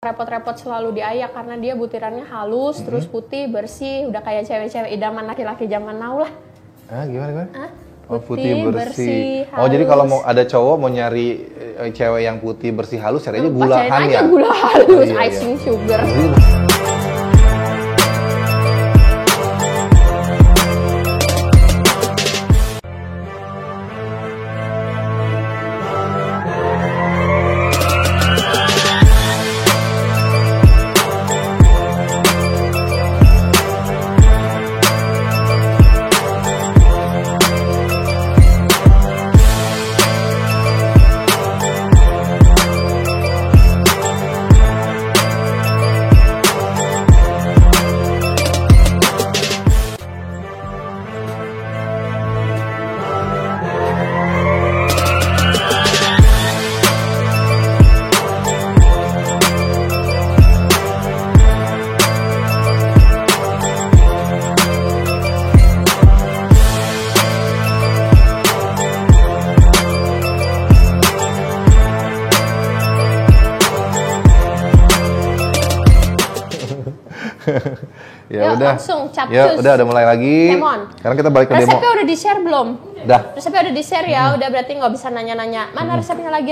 repot-repot selalu diayak karena dia butirannya halus, terus putih, bersih, udah kayak cewek-cewek idaman laki-laki zaman now lah. Gimana? Putih, Putih bersih. halus. Jadi kalau mau ada cowok mau nyari cewek yang putih bersih halus, caranya gulahan Pacarin ya. aja gula halus, iya. icing sugar. Ya Yuk, udah. langsung capcus. Ya udah mulai lagi. Demon. Sekarang kita balik ke demo. Resepnya udah di-share belum? Dah. Resepnya udah di-share ya, udah berarti nggak bisa nanya-nanya. Mana resepnya lagi?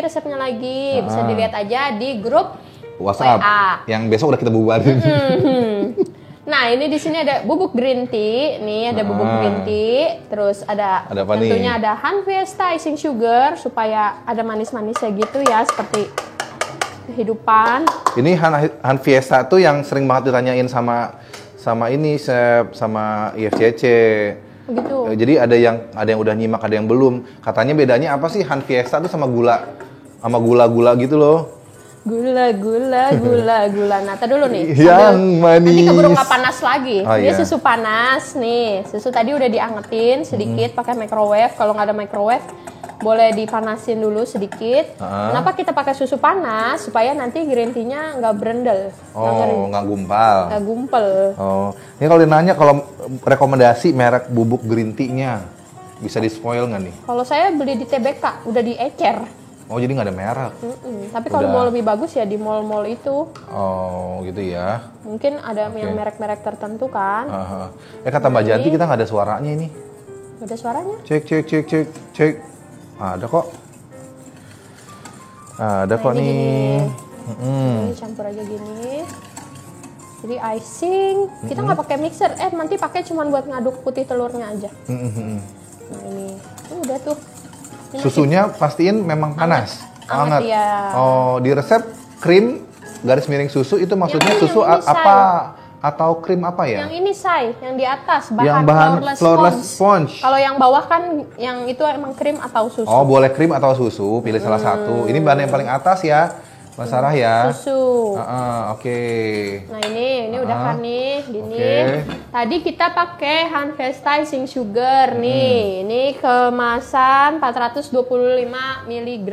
Bisa dilihat aja di grup WhatsApp. WA. Yang besok udah kita bubarin. Nah, ini di sini ada bubuk green tea. Nih ada bubuk green tea. Terus ada apa tentunya nih? ada Han Fiesta icing sugar supaya ada manis-manisnya gitu ya, seperti kehidupan. Ini Han Fiesta tuh yang sering banget ditanyain sama ini Chef, sama IFCC. Begitu. Jadi ada yang udah nyimak, ada yang belum. Katanya bedanya apa sih Han Fiesta tuh sama gula gitu loh. Gula. Nah, tar dulu nih. Yang manis. Nanti keburu nggak panas lagi. Oh, Ini iya. susu panas nih. Susu tadi udah diangetin sedikit pakai microwave. Kalau nggak ada microwave, boleh dipanasin dulu sedikit. Kenapa kita pakai susu panas? Supaya nanti green tea-nya nggak berendel. Nggak gumpal. Nggak gumpel. Oh, ini kalau ditanya kalau rekomendasi merek bubuk green tea-nya bisa di spoil nggak nih? Kalau saya beli di TBK, udah diecer. Oh, jadi nggak ada merek. Tapi kalau mau lebih bagus ya di mall-mall itu. Oh, gitu ya. Mungkin ada yang merek-merek tertentu kan. Kata Mbak Janti kita nggak ada suaranya ini. Ada suaranya. Cek. Ada kok. Ada kok ini nih. Ini campur aja gini. Jadi icing, kita nggak pakai mixer. Nanti pakai cuman buat ngaduk putih telurnya aja. Nah ini udah tuh. Ini Susunya pastiin memang panas. Hangat, ya. Oh, di resep krim garis miring susu itu maksudnya Yang susu ini, apa? Atau krim apa ya? Yang ini yang di atas Yang bahan flourless sponge. Kalau yang bawah kan yang itu emang krim atau susu. Oh, boleh krim atau susu, pilih salah satu. Ini bahan yang paling atas ya, Mbak Sarah ya. Susu. Oke. Nah ini udah kan nih, gini. Oke. Tadi kita pakai Han Fiesta icing sugar nih. Ini kemasan 425 mg.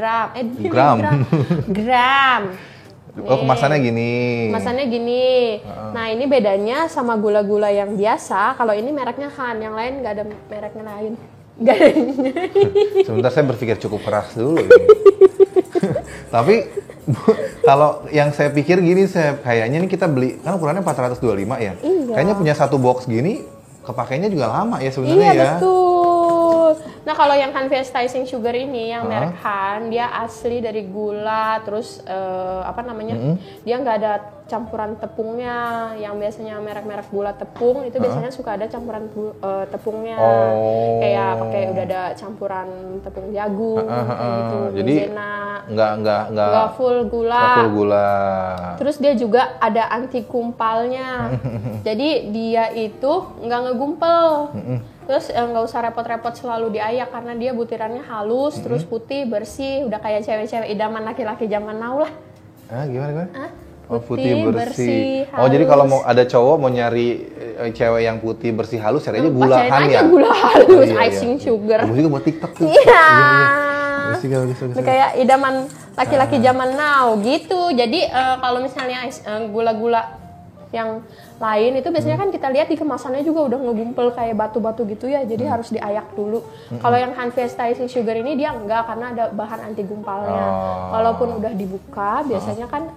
Gram. Oh, kemasannya gini. Kemasannya gini. Nah ini bedanya sama gula-gula yang biasa. Kalau ini mereknya Han, yang lain nggak ada mereknya lain. Nggak ada. Sebentar saya berpikir cukup keras dulu. Tapi kalau yang saya pikir gini, kayaknya nih kita beli kan ukurannya 425 ya. Iya. Kayaknya punya satu box gini kepakainya juga lama ya sebenarnya Iya ya. betul. Nah kalau yang Han Fiesta icing sugar ini yang merek Han, dia asli dari gula, terus dia nggak ada campuran tepungnya. Yang biasanya merek-merek gula tepung itu biasanya suka ada campuran tepungnya. Kayak pakai udah ada campuran tepung jagung kayak gitu. Jadi nggak full gula. full gula. Terus dia juga ada anti gumpalnya. Jadi dia itu nggak ngegumpel. Terus nggak usah repot-repot selalu diayak karena dia butirannya halus, terus putih, bersih, udah kayak cewek-cewek idaman laki-laki zaman now lah. Gimana? Putih, bersih, Oh, jadi halus. kalau mau ada cowok mau nyari cewek yang putih bersih halus, caranya gulahan Pacarin ya. aja gula halus, iya. icing sugar. Bagus juga buat TikTok tuh. Iya. Bagus. Ini kayak idaman laki-laki zaman now gitu. Jadi kalau misalnya gula-gula yang lain itu biasanya kan kita lihat di kemasannya juga udah ngegumpel kayak batu-batu gitu ya, jadi harus diayak dulu. Kalau yang Han Fiesta icing sugar ini dia enggak, karena ada bahan anti gumpalnya. Walaupun udah dibuka biasanya kan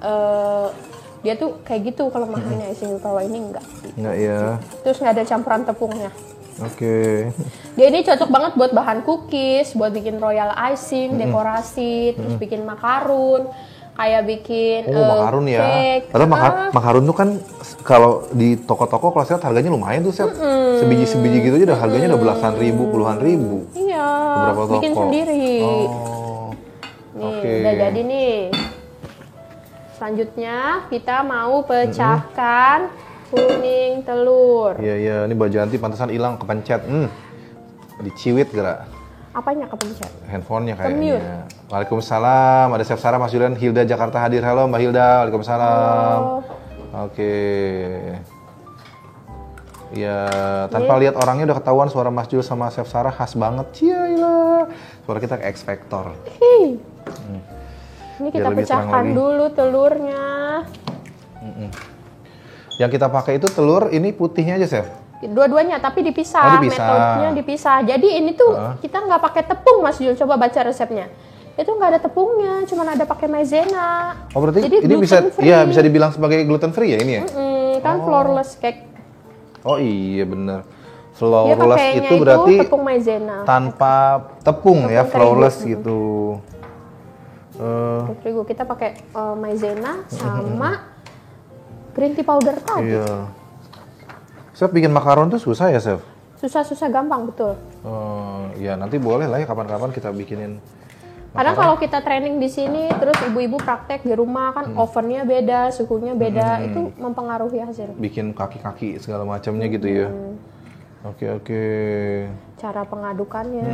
Dia tuh kayak gitu kalau makannya icing, kalau ini enggak. Enggak ya. Terus nggak ada campuran tepungnya. Oke. Dia ini cocok banget buat bahan cookies, buat bikin royal icing, dekorasi, terus bikin makarun, kayak bikin makarun ya. cake. Padahal makarun tuh kan kalau di toko-toko kalau saya lihat harganya lumayan tuh, Chef. Sebiji-sebiji gitu aja udah harganya udah belasan ribu, puluhan ribu. Iya. Beberapa toko. Bikin sendiri. Oh. Nih, udah jadi nih. Selanjutnya kita mau pecahkan kuning telur. Iya, ini Mbak Janti pantesan hilang kepencet. Diciwit gerak. Apanya kepencet? Handphonenya kayaknya. Waalaikumsalam. Ada Chef Sarah, Mas Julian, Hilda Jakarta hadir. Halo Mbak Hilda. Waalaikumsalam. Oke. Ya, tanpa lihat orangnya udah ketahuan suara Mas Jul sama Chef Sarah khas banget. Ciailah. Suara kita ke X Factor. Ini kita pecahkan dulu telurnya. Yang kita pakai itu telur, ini putihnya aja, Chef? Dua-duanya, tapi Oh, dipisah. dipisah. Metodenya dipisah. Jadi ini tuh kita nggak pakai tepung, Mas Jul. Coba baca resepnya. Itu nggak ada tepungnya, cuma ada pakai maizena. Oh, berarti jadi ini bisa dibilang sebagai gluten free ya ini ya? Kan flourless cake. Oh iya bener. Flourless itu berarti tepung maizena. Tanpa tepung ya, flourless gitu. Terigu kita pakai maizena sama green tea powder tadi. Iya. Chef bikin makaron tuh susah ya, Chef? Susah gampang, betul. Ya nanti boleh lah ya kapan-kapan kita bikinin. Kadang kalau kita training di sini, terus ibu-ibu praktek di rumah kan ovennya beda, suhunya beda, itu mempengaruhi hasil. Bikin kaki-kaki segala macamnya gitu ya. Oke. Cara pengadukannya.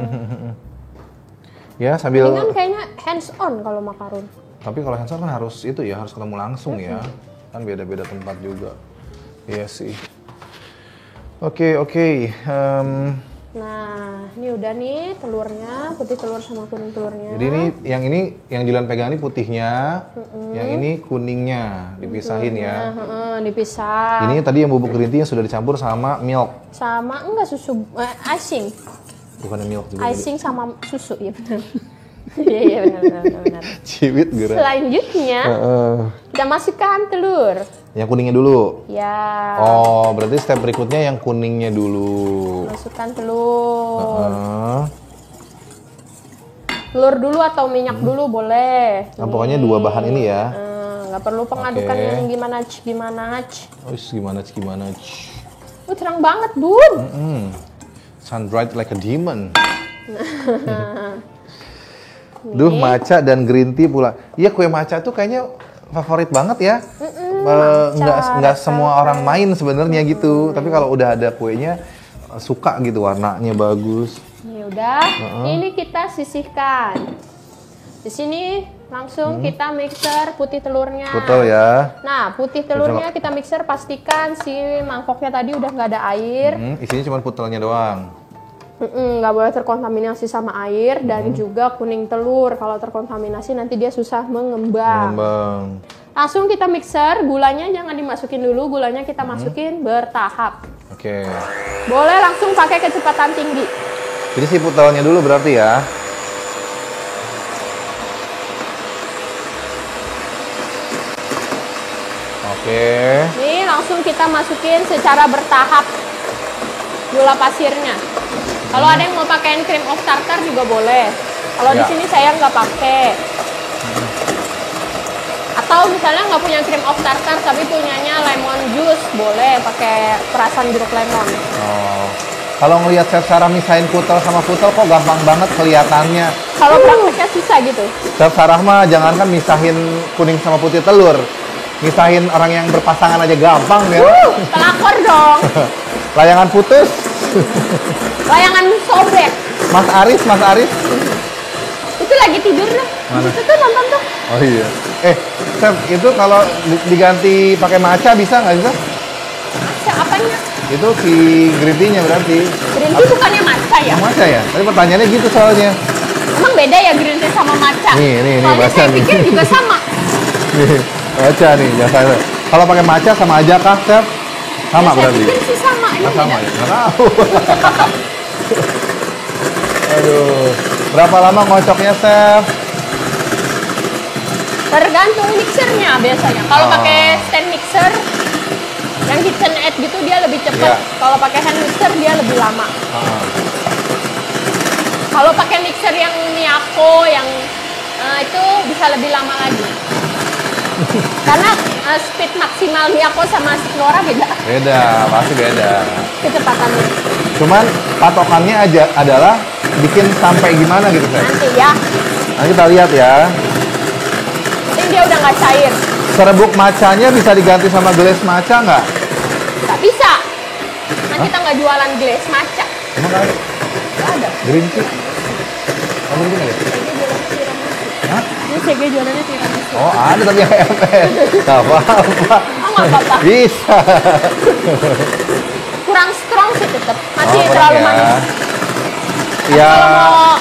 Ya sambil. Ini kan kayaknya hands on kalau makarun. Tapi kalau hands on kan harus itu ya, harus ketemu langsung ya. Kan beda-beda tempat juga. Iya sih. Oke. Nah, ini udah nih telurnya, putih telur sama kuning telurnya. Jadi ini yang Julian pegang ini putihnya, yang ini kuningnya, dipisahin ya. Dipisah. Ini tadi yang bubuk green tea yang sudah dicampur sama milk. Sama enggak susu icing. Bukannya milk juga. Icing sama susu, ya benar. Iya benar. Ciwit gerak. Selanjutnya kita masukkan telur. Yang kuningnya dulu. Ya. Oh, berarti step berikutnya yang kuningnya dulu. Masukkan telur. Telur dulu atau minyak dulu boleh. Nah, pokoknya dua bahan ini ya. Nggak perlu pengadukan yang gimana. Oh, gimana? Terang banget, Bun. Sun bright like a demon. Duh, matcha dan green tea pula. Iya, kue matcha tuh kayaknya favorit banget ya. Nggak semua orang main sebenarnya gitu. Tapi kalau udah ada kuenya suka gitu, warnanya bagus. Ini udah. Ini kita sisihkan. Di sini langsung kita mixer putih telurnya. Betul ya. Nah, putih telurnya kita mixer, pastikan si mangkoknya tadi udah nggak ada air. Isinya cuma putelnya doang. Nggak boleh terkontaminasi sama air dan juga kuning telur. Kalau terkontaminasi nanti dia susah mengembang. Langsung kita mixer, gulanya jangan dimasukin dulu, gulanya kita masukin bertahap. Oke. Boleh langsung pakai kecepatan tinggi. Jadi si putelnya dulu berarti ya. Oke. Nih langsung kita masukin secara bertahap gula pasirnya. Kalau ada yang mau pakein cream of tartar juga boleh. Kalau di sini saya nggak pakai. Atau misalnya nggak punya cream of tartar tapi punyanya lemon juice, boleh pakai perasan jeruk lemon. Oh. Kalau ngelihat Chef Sarah misahin putel sama putel kok gampang banget kelihatannya. Kalau prakteknya susah gitu. Chef Sarah mah jangankan misahin kuning sama putih telur. Misahin orang yang berpasangan aja gampang ya. Pelakor dong. Layangan putus. Layangan sobek. Mas Aris. Itu lagi tidur deh. Itu tuh nonton tuh. Oh iya. Chef, itu kalau diganti pakai matcha bisa nggak sih? Matcha apanya? Itu si green tea-nya berarti. Green tea bukannya matcha ya? Matcha ya? Tapi pertanyaannya gitu soalnya. Emang beda ya green tea sama matcha? Nih, soalnya baca saya nih. pikir juga sama. Nih, baca nih, biasanya. Kalau pakai matcha sama aja kah, Chef? Sama ya, berarti? Saya pikir sih sama. Ini sama beda. ya? Nggak tahu. Aduh, berapa lama ngocoknya, Chef? Tergantung mixernya biasanya. Kalau pakai stand gitu dia lebih cepet. Iya. Kalau pakai hand mixer dia lebih lama. Kalau pakai mixer yang Miyako yang itu bisa lebih lama lagi. Karena speed maksimal Miyako sama Signora beda. Beda, pasti beda. Kecepatannya. Cuman patokannya aja adalah bikin sampai gimana gitu, Chef. Nanti ya. Nanti kita lihat ya. Ini dia udah nggak cair. Serbuk macanya bisa diganti sama gelas maca nggak? Nggak bisa. Nah kita nggak jualan gelas maca. Emang ada? Nggak ada. Green tea? Oh, green tea nggak ada? Hah? Ini CG jualannya tiramisu. Oh, ada tapi yang MS. Nggak apa-apa. Oh nggak apa-apa. Bisa. Kurang strong sih tetap. Masih kurang terlalu ya. manis. Ya. Kalau mau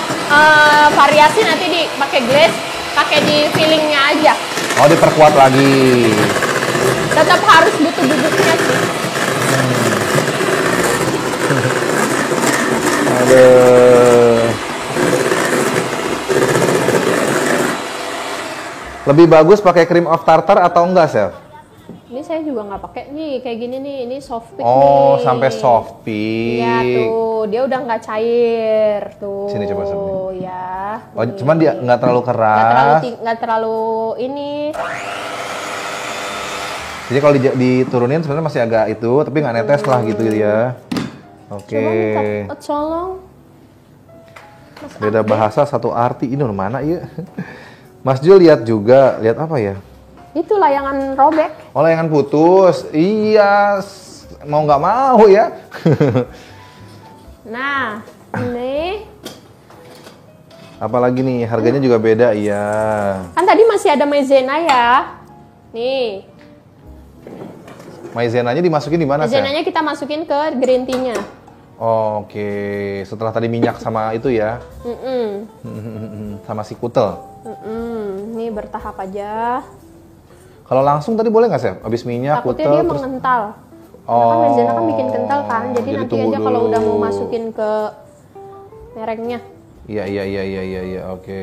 variasi nanti dipakai glaze, pakai di fillingnya aja. Oh, diperkuat lagi. Tetap harus butuh bubuknya sih. Aduh. Lebih bagus pakai cream of tartar atau enggak, Chef? Ini saya juga nggak pakai nih, kayak gini nih. Ini soft peak Oh, nih. sampai soft peak. Iya tuh, dia udah nggak cair tuh. Sini coba sini. Ya. Oh, cuman dia nggak terlalu keras. Nggak terlalu ini. Jadi kalau diturunin sebenarnya masih agak itu, tapi nggak netes lah gitu ya. Oke. Coba minta tolong. Mas Beda bahasa satu arti. Ini mana ya? Mas Jul lihat juga, lihat apa ya? Itu layangan robek. Oh, layangan putus. Iya, mau nggak mau ya. Nah, ini Apalagi nih, harganya juga beda, iya. kan tadi masih ada maizena ya. Nih, Maizenanya dimasukin di mana, Chef? maizenanya kita masukin ke green tea-nya. Oh, oke, setelah tadi minyak sama itu ya, sama si kutel. Nih bertahap aja. Kalau langsung tadi boleh nggak, Chef? Abis minyak, Takutnya kutel, dia terus... mengental. Karena kan maizena kan bikin kental kan. Jadi Jadi nanti tunggu aja kalau udah mau dulu. masukin ke merengnya. Iya, oke.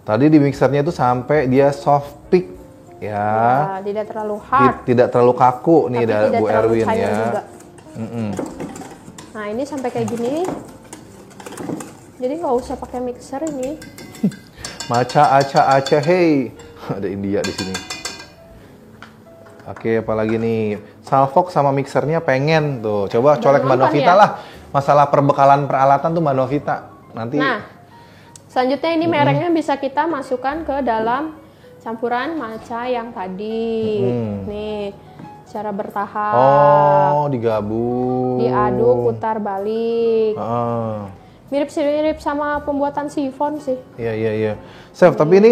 Tadi di mixernya itu sampai dia soft peak, ya. Nah, tidak terlalu hard. Tidak terlalu kaku nih, tapi tidak Bu terlalu Erwin cair ya. juga. Nah ini sampai kayak gini. Jadi nggak usah pakai mixer ini. Maca, aca, hey. Ada India di sini. Oke, apalagi nih. Salfok sama mixernya pengen tuh. Coba colek Mbak nonton Novita ya? lah. Masalah perbekalan peralatan tuh Mbak Novita. Nanti Nah, selanjutnya ini merengnya bisa kita masukkan ke dalam campuran matcha yang tadi. Nih, secara bertahap. oh, digabung. Diaduk, putar balik. Ah. Mirip sama pembuatan sifon sih. Iya. Chef, tapi ini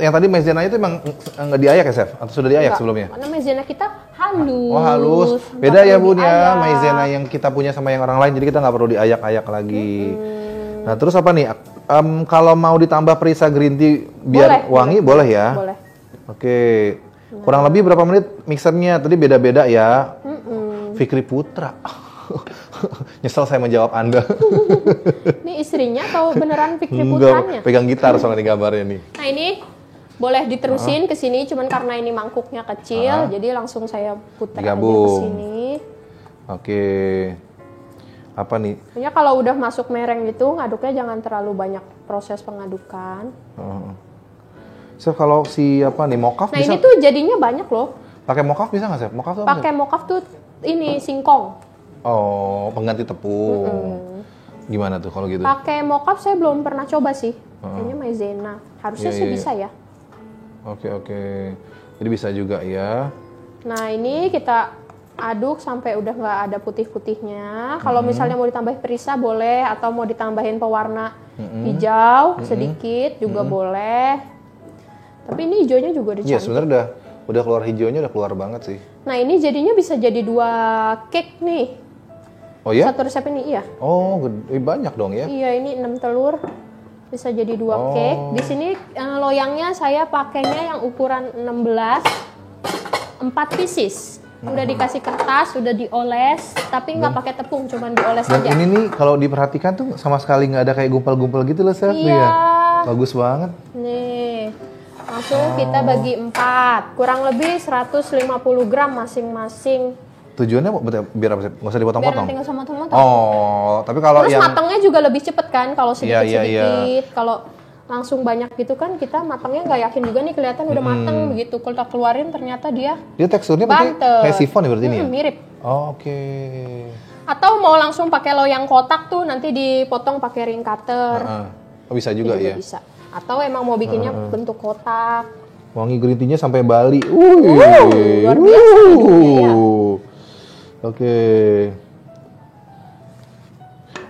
yang tadi maizenanya itu emang nggak diayak ya, Chef? Atau sudah diayak Enggak, sebelumnya? Karena maizena kita halus. Oh, halus. Nggak Beda ya, perlu Bun ya, diayak. maizena yang kita punya sama yang orang lain. Jadi kita nggak perlu diayak-ayak lagi. Nah, terus apa nih? Kalau mau ditambah perisa green tea biar wangi, boleh ya? Boleh. Oke. Kurang lebih berapa menit mixernya? Tadi beda-beda ya. Fikri Putra. Nyesel saya menjawab Anda. Ini istrinya atau beneran Fikri Enggak, putranya? pegang gitar soalnya di gambarnya nih. Nah ini boleh diterusin ke sini, cuman karena ini mangkuknya kecil, jadi langsung saya putar aja ke Digabung. sini. Oke. Apa nih? Pokoknya kalau udah masuk mereng gitu, ngaduknya jangan terlalu banyak proses pengadukan. Chef, kalau si apa nih mokaf Nah bisa ini tuh jadinya banyak loh. pakai mokaf bisa nggak, Chef? Mokaf tuh apa, Pakai mokaf tuh ini singkong. Chef? Oh, pengganti tepung. Gimana tuh kalau gitu? Pakai mokaf saya belum pernah coba sih. Kayaknya maizena. Harusnya Iya, sih iya. bisa ya. Oke. Jadi bisa juga ya. Nah ini kita aduk sampai udah nggak ada putih-putihnya. Kalau misalnya mau ditambah perisa boleh, atau mau ditambahin pewarna hijau sedikit juga boleh. Tapi ini hijaunya juga udah Iya, cantik. sebenarnya udah keluar hijaunya, udah keluar banget sih. Nah ini jadinya bisa jadi 2 cake nih. Oh ya? Satu resep ini iya. Oh, banyak dong ya. Iya ini 6 telur bisa jadi 2 Oh. cake. Di sini loyangnya saya pakainya yang ukuran 16 4 pieces. Udah dikasih kertas, udah dioles, tapi nggak pakai tepung, cuman dioles Dan aja. ini nih kalau diperhatikan tuh sama sekali nggak ada kayak gumpal-gumpal gitu loh, Chef. Iya. Ya. Bagus banget. Nih, langsung kita bagi 4, kurang lebih 150 gram masing-masing. Tujuannya biar apa sih? Nggak usah Biar dipotong-potong? nanti nggak usah motong-motong. Oh, tapi kalau Terus yang... matangnya juga lebih cepet kan kalau sedikit-sedikit. Iya. Kalau langsung banyak gitu kan kita matangnya nggak yakin juga nih kelihatan udah matang begitu. Kalau kita keluarin ternyata dia teksturnya berarti bantet. kayak sifon ya berarti ini ya? Mirip. Oh, oke. Atau mau langsung pakai loyang kotak tuh nanti dipotong pakai ring cutter. Oh, bisa juga Itu ya? bisa. Atau emang mau bikinnya bentuk kotak. Wangi green tea-nya sampai Bali. Luar biasa hidungnya ya. Oke.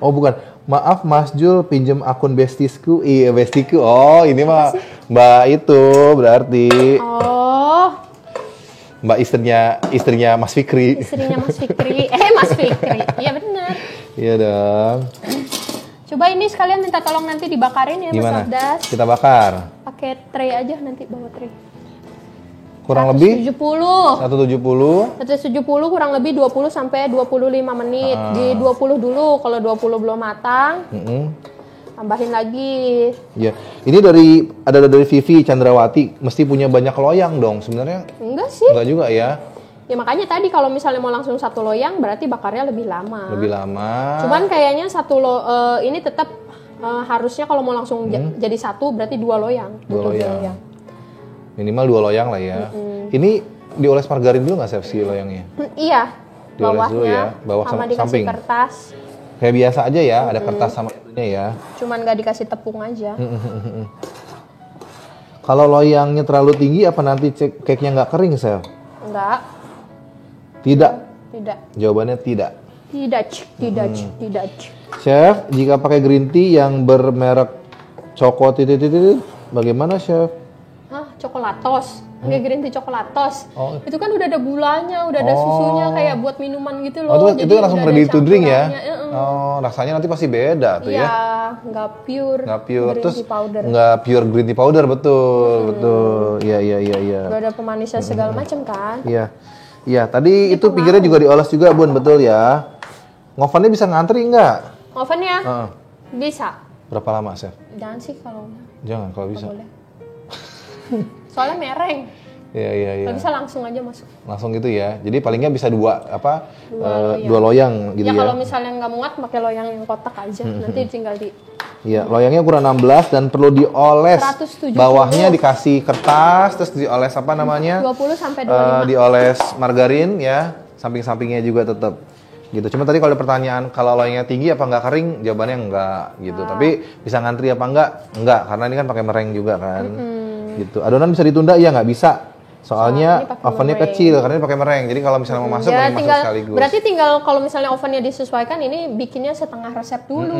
Oh bukan, maaf Mas Jul pinjem akun bestisku. Iya bestiku. Oh ini mah Mbak itu berarti. Oh, Mbak istrinya Mas Fikri. istrinya Mas Fikri. Mas Fikri. Iya benar. Iya dong. Coba ini sekalian minta tolong nanti dibakarin ya Mas Gimana? Abdas. Kita bakar. Pakai tray aja nanti bawa tray. Kurang lebih 170. 170. 170 kurang lebih 20 sampai 25 menit. Di 20 dulu, kalau 20 belum matang, tambahin lagi. Ya, ini ada dari Vivi Chandrawati, mesti punya banyak loyang dong sebenarnya. Enggak sih. Enggak juga ya. Ya makanya tadi kalau misalnya mau langsung satu loyang berarti bakarnya lebih lama. Lebih lama. Cuman kayaknya ini tetap harusnya kalau mau langsung jadi satu berarti 2 loyang. Dua Butuh loyang. Minimal 2 loyang lah ya. Ini dioles margarin dulu nggak Chef si loyangnya? Iya. Dioles Bawahnya dulu ya, bawah sama sama dikasih samping. kertas. Kayak biasa aja ya, ada kertas sama itunya ya. Cuman nggak dikasih tepung aja. Kalau loyangnya terlalu tinggi apa nanti cake-nya nggak kering, Chef? Enggak. Tidak. Tidak. Jawabannya tidak. Tidak. Chef, jika pakai green tea yang bermerek Choco titit, bagaimana Chef? Hah, coklatos. Pakai green tea coklatos. Oh. Itu kan udah ada gulanya, udah ada susunya kayak buat minuman gitu loh. Oh, itu langsung udah ready ada to drink ya? campurannya. Oh, rasanya nanti pasti beda tuh Iya, ya? nggak pure. Nggak pure, green terus tea powder. nggak pure green tea powder, betul. Iya. Udah ada pemanisnya segala macam kan? Iya, tadi itu pinggirnya juga dioles juga, Bun, betul ya? Ngovennya bisa ngantri nggak? Ovennya? Bisa. Berapa lama, Chef? Jangan sih kalau Jangan, kalau bisa. boleh. Soalnya mereng. Iya. Kalau bisa langsung aja masuk. Langsung gitu ya. Jadi palingnya bisa dua loyang gitu Ya ya. kalau misalnya nggak muat pakai loyang yang kotak aja. Nanti tinggal di Iya, loyangnya ukuran 16 dan perlu dioles. 170. Bawahnya dikasih kertas, terus dioles apa namanya? 20 sampai 25. Dioles margarin ya, samping-sampingnya juga tetap. Gitu. Cuma tadi kalau ada pertanyaan kalau loyangnya tinggi apa nggak kering, jawabannya enggak gitu. Tapi bisa ngantri apa enggak? Enggak, karena ini kan pakai mereng juga kan. Gitu. Adonan bisa ditunda? Iya, nggak bisa. Soalnya ovennya kecil karena ini pakai mereng. Jadi kalau misalnya mau masuk, Ya, mending masuk sekaligus. berarti tinggal kalau misalnya ovennya disesuaikan ini bikinnya setengah resep dulu.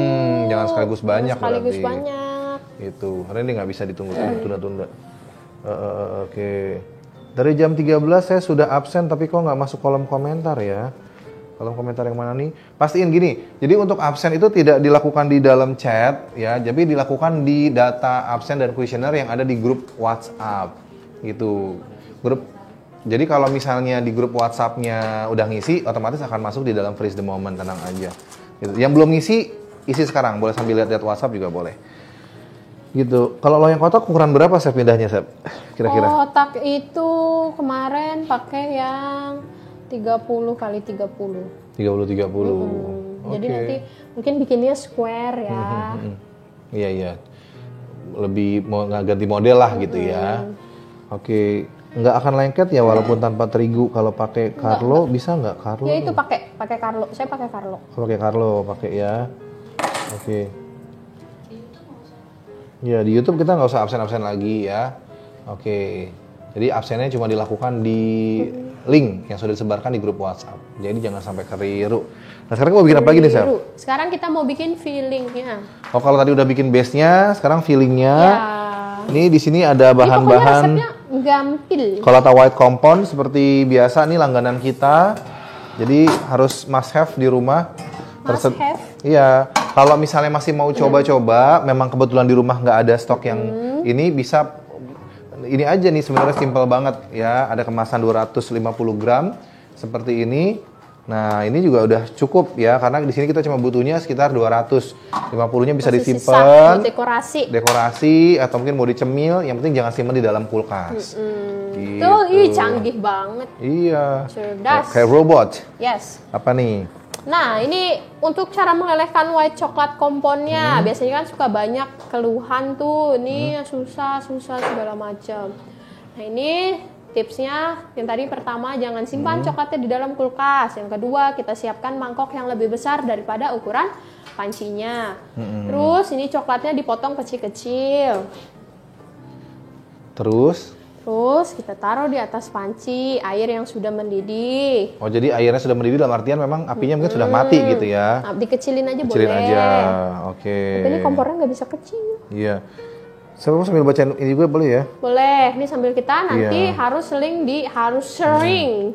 Jangan sekaligus banyak Sekaligus berarti. banyak. Gitu. Karena ini nggak bisa ditunda-tunda. Oke. Dari jam 13 saya sudah absen tapi kok nggak masuk kolom komentar ya. Kolom komentar yang mana nih? Pastiin gini. Jadi untuk absen itu tidak dilakukan di dalam chat ya. Jadi dilakukan di data absen dan kuesioner yang ada di grup WhatsApp. Gitu. Jadi kalau misalnya di grup WhatsApp-nya udah ngisi, otomatis akan masuk di dalam freeze the moment, tenang aja. Gitu. Yang belum ngisi, isi sekarang. Boleh sambil lihat WhatsApp juga boleh. Gitu. Kalau loyang kotak ukuran berapa Chef pindahnya, Chef? Kira-kira? Kotak itu kemarin pakai yang 30 kali 30. 30-30. Jadi nanti mungkin bikinnya square ya. Iya. Lebih mau ganti model lah gitu ya. Oke. Nggak akan lengket ya walaupun tanpa terigu. Kalau pakai Carlo bisa nggak Carlo? Ya itu pakai Carlo. Saya pakai Carlo. Pakai Carlo, pakai ya. Oke. Ya di YouTube kita nggak usah absen-absen lagi ya. Oke. Jadi absennya cuma dilakukan di link yang sudah disebarkan di grup WhatsApp. Jadi jangan sampai keliru. Nah sekarang mau bikin apa lagi nih, Chef? Sekarang kita mau bikin fillingnya. Oh kalau tadi udah bikin base-nya, sekarang fillingnya. Ya. Ini di sini ada bahan-bahan. Resepnya gampil. Colata white compound seperti biasa nih langganan kita. Jadi harus must have di rumah. Must have? Iya. Kalau misalnya masih mau coba-coba, memang kebetulan di rumah nggak ada stok yang ini bisa. Ini aja nih sebenarnya simple banget ya. Ada kemasan 250 gram seperti ini. Nah, ini juga udah cukup ya, karena di sini kita cuma butuhnya sekitar 250-nya bisa Masih disimpan, sisa buat dekorasi, atau mungkin mau dicemil, yang penting jangan simpan di dalam kulkas. Gitu. Tuh, canggih banget. Iya. Cerdas. Kayak robot. Yes. Apa nih? Nah, ini untuk cara melelehkan white coklat komponnya. Biasanya kan suka banyak keluhan tuh, ini susah segala macam. Nah, ini tipsnya yang tadi pertama, jangan simpan coklatnya di dalam kulkas. Yang kedua, kita siapkan mangkok yang lebih besar daripada ukuran pancinya. Terus ini coklatnya dipotong kecil-kecil. Terus kita taruh di atas panci air yang sudah mendidih. Oh, jadi airnya sudah mendidih dalam artian memang apinya mungkin sudah mati gitu ya? Nah, dikecilin aja Kecilin boleh. aja, oke. Tapi ini kompornya nggak bisa kecil. Iya. Saya mau sambil bacain ini juga boleh ya? Boleh. Ini sambil kita nanti harus sering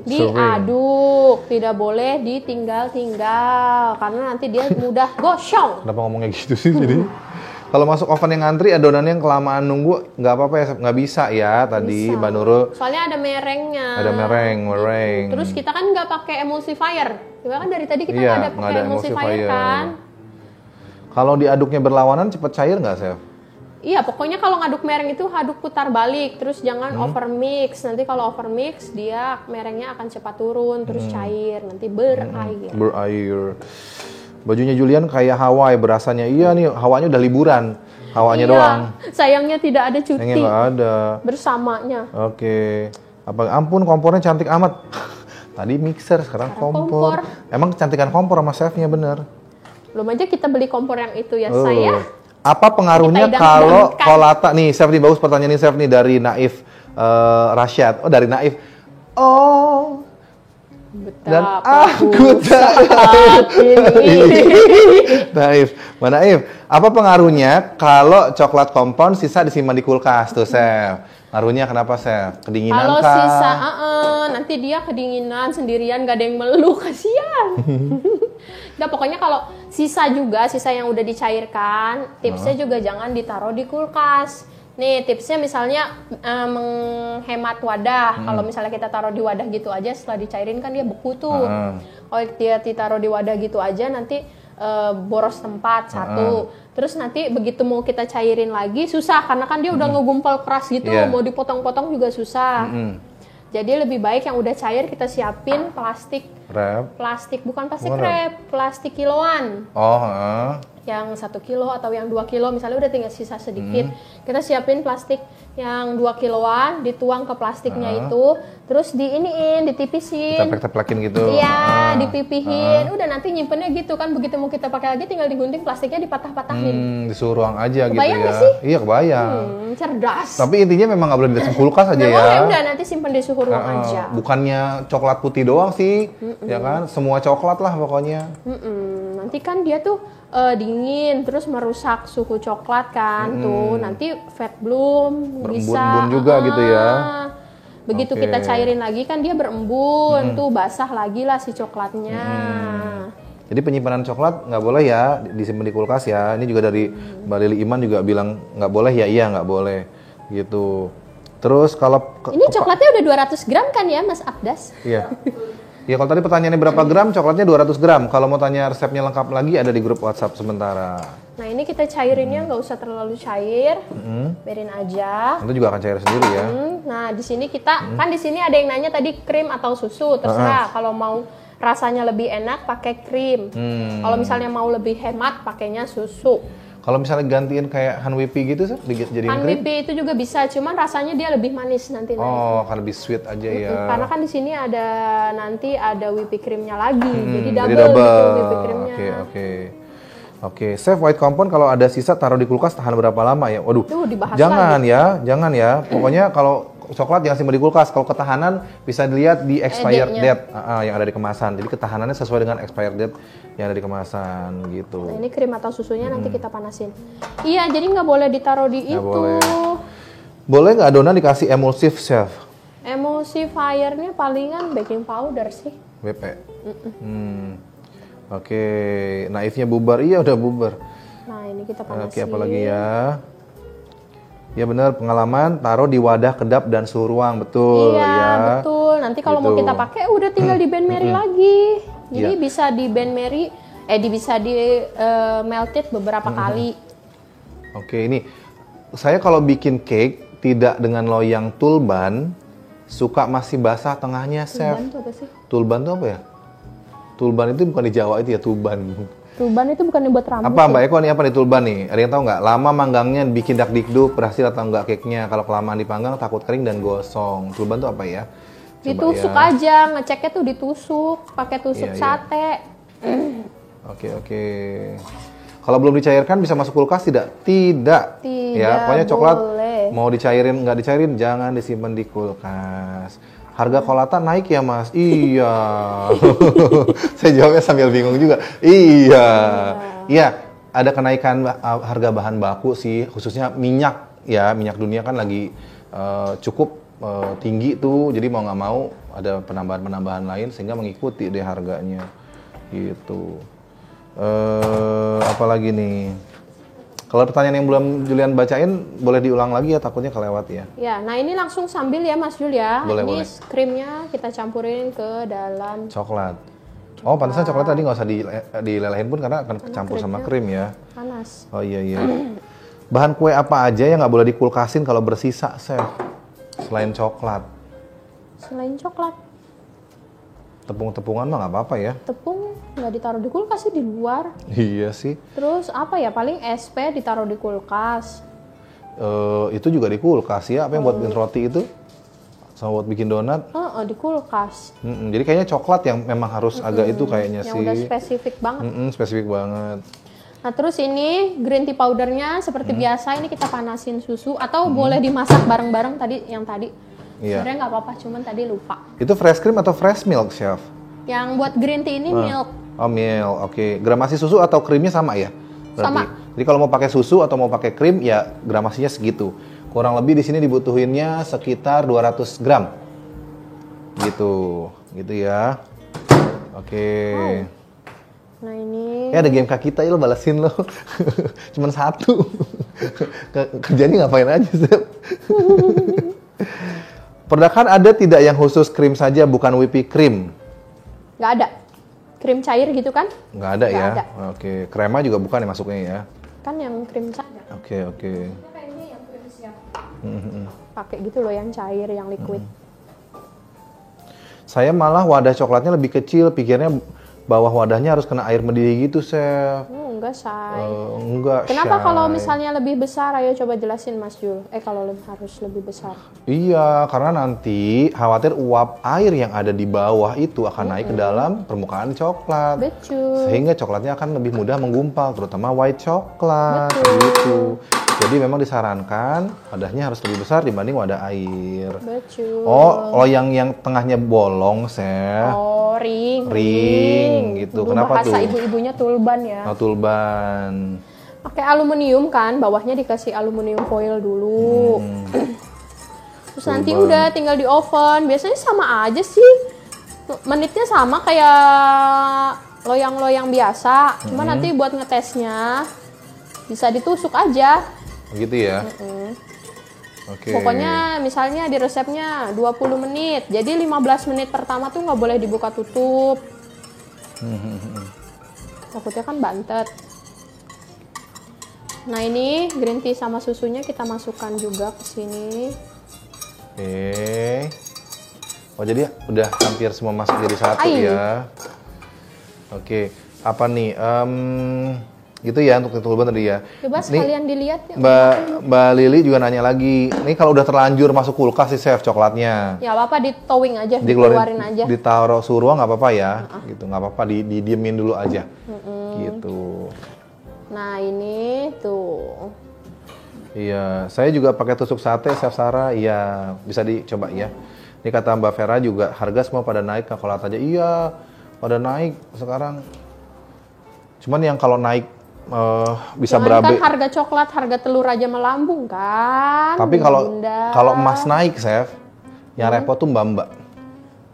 diaduk. Tidak boleh ditinggal-tinggal karena nanti dia mudah gosong. Kenapa ngomongnya gitu sih jadi? Kalau masuk oven yang ngantri, adonannya yang kelamaan nunggu, nggak apa-apa ya, nggak bisa ya tadi, Mbak Nurul. Soalnya ada merengnya. Ada mereng. Terus kita kan nggak pakai emulsifier. Kita kan dari tadi kita Iya, nggak ada pakai emulsifier kan. Kalau diaduknya berlawanan, cepet cair nggak, Chef? Iya, pokoknya kalau ngaduk mereng itu aduk putar balik, terus jangan over mix. Nanti kalau over mix, dia merengnya akan cepat turun, terus cair, nanti berair. Berair. Bajunya Julian kayak Hawaii berasanya. Iya nih, hawanya udah liburan. Hawanya doang. Sayangnya tidak ada cuti. Sayangnya nggak ada. Bersamanya. Oke. Ampun, kompornya cantik amat. Tadi mixer, sekarang kompor. Emang kecantikan kompor sama chefnya bener. Belum aja kita beli kompor yang itu ya, saya. Apa pengaruhnya kalau kolata nih, Chef nih, bagus pertanyaan nih Chef nih dari Naif Rasyad. Oh, dari Naif. Oh. Dan aku Naif, Mbak Naif, apa pengaruhnya kalau coklat kompon sisa disimpan di kulkas tuh, Chef? Ngaruhnya kenapa, Chef? Kedinginan kalau kah? Kalau sisa, nanti dia kedinginan sendirian, gak ada yang meluk, kasihan. Nah, pokoknya kalau sisa yang udah dicairkan, tipsnya juga jangan ditaruh di kulkas. Nih tipsnya misalnya menghemat wadah. Kalau misalnya kita taruh di wadah gitu aja, setelah dicairin kan dia beku tuh. Kalau dia ditaruh di wadah gitu aja nanti boros tempat satu. Terus nanti begitu mau kita cairin lagi susah karena kan dia udah ngegumpal keras gitu. Mau dipotong-potong juga susah. Jadi lebih baik yang udah cair kita siapin plastik bukan plastik wrap, plastik kiloan. Yang 1 kilo atau yang 2 kilo misalnya udah tinggal sisa sedikit, kita siapin plastik yang 2 kiloan, dituang ke plastiknya itu, terus ditipisin, teplek-teplakin gitu. Iya, dipipihin, udah nanti nyimpennya gitu kan, begitu mau kita pakai lagi tinggal digunting plastiknya dipatah-patahin. Di suhu ruang aja gitu ya. Kebayang gak sih? Iya kebayang. Cerdas. Tapi intinya memang nggak boleh di kulkas aja ya. Boleh, udah nanti simpen di suhu ruang aja. Bukannya coklat putih doang sih, ya kan? Semua coklat lah pokoknya. Nanti kan dia tuh dingin terus merusak suhu coklat kan tuh nanti fat bloom bisa berembun juga gitu ya. Begitu kita cairin lagi kan dia berembun tuh basah lagi lah si coklatnya. Jadi penyimpanan coklat nggak boleh ya disimpan di kulkas ya. Ini juga dari Mbak Lili Iman juga bilang nggak boleh ya, iya nggak boleh gitu. Terus kalau ini coklatnya udah 200 gram kan ya Mas Abdas? Iya. Ya kalau tadi pertanyaannya berapa gram, coklatnya 200 gram. Kalau mau tanya resepnya lengkap lagi ada di grup WhatsApp sementara. Nah ini kita cairinnya nggak usah terlalu cair, biarin aja. Itu juga akan cair sendiri ya. Nah di sini kita kan di sini ada yang nanya tadi krim atau susu, terserah. Kalau mau rasanya lebih enak pakai krim. Kalau misalnya mau lebih hemat pakainya susu. Kalau misalnya gantiin kayak Hanwipi gitu sih, jadiin krim? Hanwipi itu juga bisa, cuman rasanya dia lebih manis nanti. Oh, kan lebih sweet aja ya. Karena kan di sini nanti ada whipped creamnya lagi, jadi double gitu whipped creamnya. Oke. Chef, white compound kalau ada sisa taruh di kulkas tahan berapa lama ya? Waduh, jangan ya. Pokoknya kalau coklat jangan simpan di kulkas. Kalau ketahanan bisa dilihat di expired date yang ada di kemasan. Jadi ketahanannya sesuai dengan expired date yang ada di kemasan gitu. Nah, ini krim atau susunya nanti kita panasin. Iya, jadi nggak boleh ditaruh di itu. Boleh nggak adonan dikasih emulsif, Chef? Emulsifiernya palingan baking powder sih. BP. Oke, naifnya bubar. Iya udah bubar. Nah ini kita panasin. Oke, apa lagi ya? Ya benar, pengalaman taruh di wadah kedap dan suhu ruang, betul. Iya ya. betul. Nanti kalau mau kita pakai udah tinggal di Ben Mary lagi. Jadi bisa di Ben Mary, bisa di melted beberapa kali. Oke, ini saya kalau bikin cake tidak dengan loyang tulban, suka masih basah tengahnya, Chef. Tulban itu apa sih? Tulban itu apa ya? Tulban itu bukan di Jawa itu ya, tulban. Tulban itu bukan buat rambut. Apa Mbak Eko nih, apa nih tulban nih? Ada yang tahu nggak? Lama manggangnya bikin dakdikduk, berhasil atau nggak cake-nya? Kalau kelamaan dipanggang takut kering dan gosong. Tulban itu apa ya? Coba ditusuk ya. aja, ngeceknya tuh ditusuk, pakai tusuk sate. Oke. Kalau belum dicairkan bisa masuk kulkas tidak? Tidak. Ya, pokoknya coklat boleh. mau dicairin nggak dicairin jangan disimpan di kulkas. Harga kolata naik ya Mas? Iya. Saya jawabnya sambil bingung juga. Iya, ada kenaikan harga bahan baku sih, khususnya minyak ya. Minyak dunia kan lagi cukup tinggi tuh, jadi mau nggak mau ada penambahan-penambahan lain sehingga mengikuti deh harganya gitu. Apalagi nih? Kalau pertanyaan yang belum Julian bacain, boleh diulang lagi ya, takutnya kelewat ya. Ya, nah ini langsung sambil ya Mas Jul ya. Boleh. Krimnya kita campurin ke dalam coklat. Oh, pantesan coklat tadi nggak usah dilelehin pun karena akan kecampur sama krim ya. Panas. Oh iya. Bahan kue apa aja yang nggak boleh dikulkasin kalau bersisa, Chef? Selain coklat. Selain coklat. Tepung-tepungan mah nggak apa-apa ya. Tepung nggak ditaruh di kulkas sih, di luar. Iya sih. Terus apa ya, paling SP ditaruh di kulkas. Itu juga di kulkas ya, apa yang buat bikin roti itu? Sama buat bikin donat? Di kulkas. Jadi kayaknya coklat yang memang harus agak itu kayaknya yang sih. udah spesifik banget. Spesifik banget. Nah terus ini green tea powdernya seperti biasa, ini kita panasin susu atau boleh dimasak bareng-bareng yang tadi. Iya. Sebenarnya nggak apa-apa, cuman tadi lupa. Itu fresh cream atau fresh milk, Chef? Yang buat green tea ini milk. Oh, milk. Oke. Gramasi susu atau krimnya sama ya? Berarti. Sama. Jadi kalau mau pakai susu atau mau pakai krim ya gramasinya segitu. Kurang lebih di sini dibutuhinnya sekitar 200 gram. Gitu ya. Oke. Nah ini. Ada game kak kita, lo balesin lo. Cuman satu. Kerjanya ngapain aja, Chef? Perdakan ada tidak yang khusus krim saja, bukan whipping cream? Nggak ada. Krim cair gitu kan? Nggak ada ya? Ada. Oke. Krema juga bukan ya masuknya ya? Kan yang krim cair. Oke. Ini yang krim siap. Pakai gitu loh yang cair, yang liquid. Saya malah wadah coklatnya lebih kecil, pikirnya bawah wadahnya harus kena air mendidih gitu, Chef. Enggak, Say. Enggak, Kenapa Shay. kalau misalnya lebih besar? Ayo coba jelasin Mas Jul. Kalau harus lebih besar. Iya, karena nanti khawatir uap air yang ada di bawah itu akan naik ke dalam permukaan coklat. Betul. Sehingga coklatnya akan lebih mudah menggumpal, terutama white coklat. Betul. Gitu. Jadi memang disarankan wadahnya harus lebih besar dibanding wadah air. Betul. Oh, yang tengahnya bolong, Chef. Oh, ring gitu. Dulu Kenapa bahasa tuh? ibu-ibunya tulban ya. Oh, tulban. Pakai aluminium kan, bawahnya dikasih aluminium foil dulu. Terus nanti udah tinggal di oven. Biasanya sama aja sih. Menitnya sama kayak loyang-loyang biasa. Cuma nanti buat ngetesnya bisa ditusuk aja. Gitu ya. Oke. Pokoknya misalnya di resepnya 20 menit. Jadi 15 menit pertama tuh nggak boleh dibuka tutup. Takutnya kan bantet. Nah ini green tea sama susunya kita masukkan juga ke sini. Oke. Oh jadi udah hampir semua masuk jadi satu ya. Oke. Apa nih? Gitu ya untuk tulban tadi ya. Coba sekalian dilihat ya. Mbak Lili juga nanya lagi. Nih kalau udah terlanjur masuk kulkas sih, Chef, coklatnya. Ya apa-apa di towing aja, dikeluarin aja. Ditaruh suhu ruang nggak apa-apa ya. Gitu nggak apa-apa, didiemin dulu aja. Gitu. Nah ini tuh. Iya, saya juga pakai tusuk sate, Chef Sarah. Iya, bisa dicoba ya. Ini kata Mbak Vera juga harga semua pada naik, kalau aja. Iya, pada naik sekarang. Cuman yang kalau naik bisa berabe. Kan harga coklat, harga telur aja melambung kan. Tapi kalau emas naik, Chef, yang repot tuh Mbak.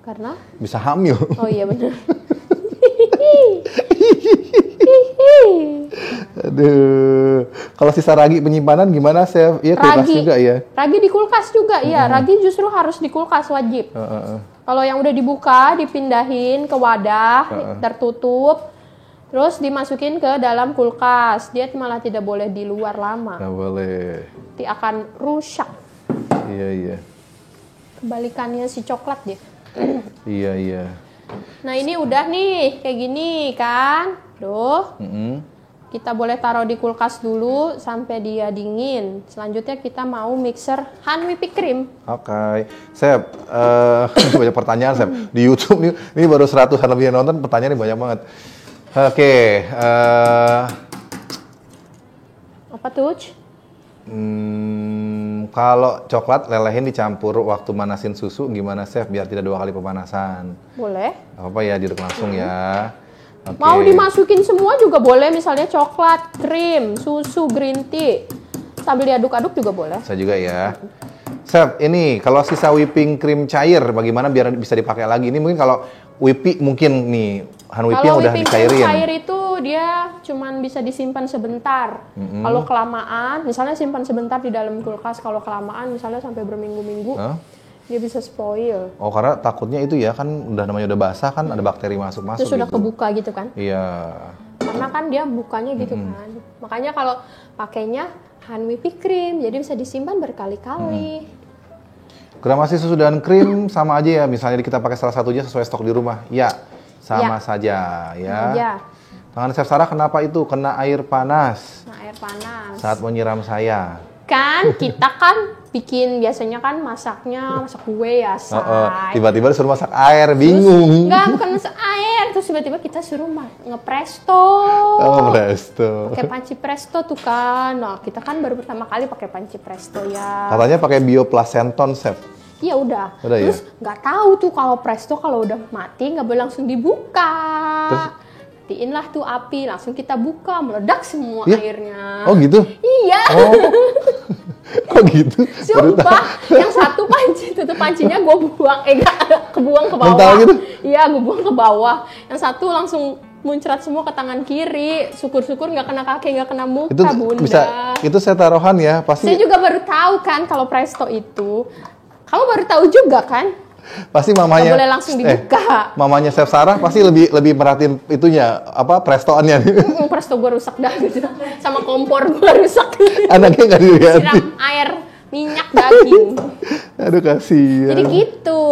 Karena? Bisa hamil. Oh iya benar. Aduh. Kalau sisa ragi penyimpanan gimana, Chef? Iya, kulkas juga ya. Ragi di kulkas juga, iya. Ragi justru harus di kulkas wajib. Kalau yang udah dibuka, dipindahin ke wadah tertutup, terus dimasukin ke dalam kulkas. Dia malah tidak boleh di luar lama. Nggak boleh. Dia akan rusak. Iya. Kebalikannya si coklat dia. Iya. Nah ini udah nih, kayak gini kan. Kita boleh taruh di kulkas dulu sampai dia dingin. Selanjutnya kita mau mixer hand whipping cream. Oke. Sep, banyak pertanyaan, Sep. Di YouTube ini baru 100-an lebih yang nonton, pertanyaannya banyak banget. Oke. Apa tuh? Kalau coklat lelehin dicampur waktu manasin susu, gimana, Chef? Biar tidak 2 kali pemanasan. Boleh. Apa ya, diaduk langsung ya. Okay. Mau dimasukin semua juga boleh, misalnya coklat, krim, susu, green tea. Sambil diaduk-aduk juga boleh. Saya juga ya. Chef, ini kalau sisa whipping cream cair, bagaimana biar bisa dipakai lagi? Ini mungkin kalau whipping mungkin nih, hand whipping yang udah dicairin. Kalau whipping cair itu dia cuman bisa disimpan sebentar. Kalau kelamaan, misalnya simpan sebentar di dalam kulkas, kalau kelamaan misalnya sampai berminggu-minggu, dia bisa spoil. Oh, karena takutnya itu ya, kan namanya udah basah kan, ada bakteri masuk-masuk. Itu sudah gitu. Kebuka gitu kan? Iya. Karena kan dia bukanya gitu kan. Makanya kalau pakainya hand whipping cream, jadi bisa disimpan berkali-kali. Gramasi susu dan krim sama aja ya, misalnya kita pakai salah satunya sesuai stok di rumah. Ya, sama saja ya. Tangan Chef Sarah kenapa itu? Kena air panas. Nah, air panas. Saat menyiram saya. Kan kita kan bikin biasanya kan masak kue ya, say. Tiba-tiba disuruh masak air, bingung. Enggak, bukan masak air, terus tiba-tiba kita suruh ngepresto. Oh, presto. Pakai panci presto tuh kan. Nah, kita kan baru pertama kali pakai panci presto ya. Katanya pakai bioplacenton, Chef. Iya udah. Ya? Terus nggak tahu tuh kalau presto kalau udah mati nggak boleh langsung dibuka. Terus? Matiin lah tuh api, langsung kita buka, meledak semua airnya. Oh gitu? Iya. Oh. Kok gitu? Sumpah, yang satu panci, tutup pancinya gue buang, kebuang ke bawah. Mental gitu? Iya, gue buang ke bawah. Yang satu langsung muncrat semua ke tangan kiri. Syukur-syukur nggak kena kaki, nggak kena muka, itu bunda. Bisa, itu saya taruhan ya, pasti. Saya juga baru tahu kan kalau presto itu. Kamu baru tahu juga kan? Pasti mamanya. Nggak boleh langsung dibuka. Mamanya Chef Sarah pasti lebih merhatiin itunya, prestoannya. Presto gue rusak dah gitu. Sama kompor gue rusak. Anaknya nggak dilihat. Siram air minyak daging. Aduh, kasihan. Jadi gitu.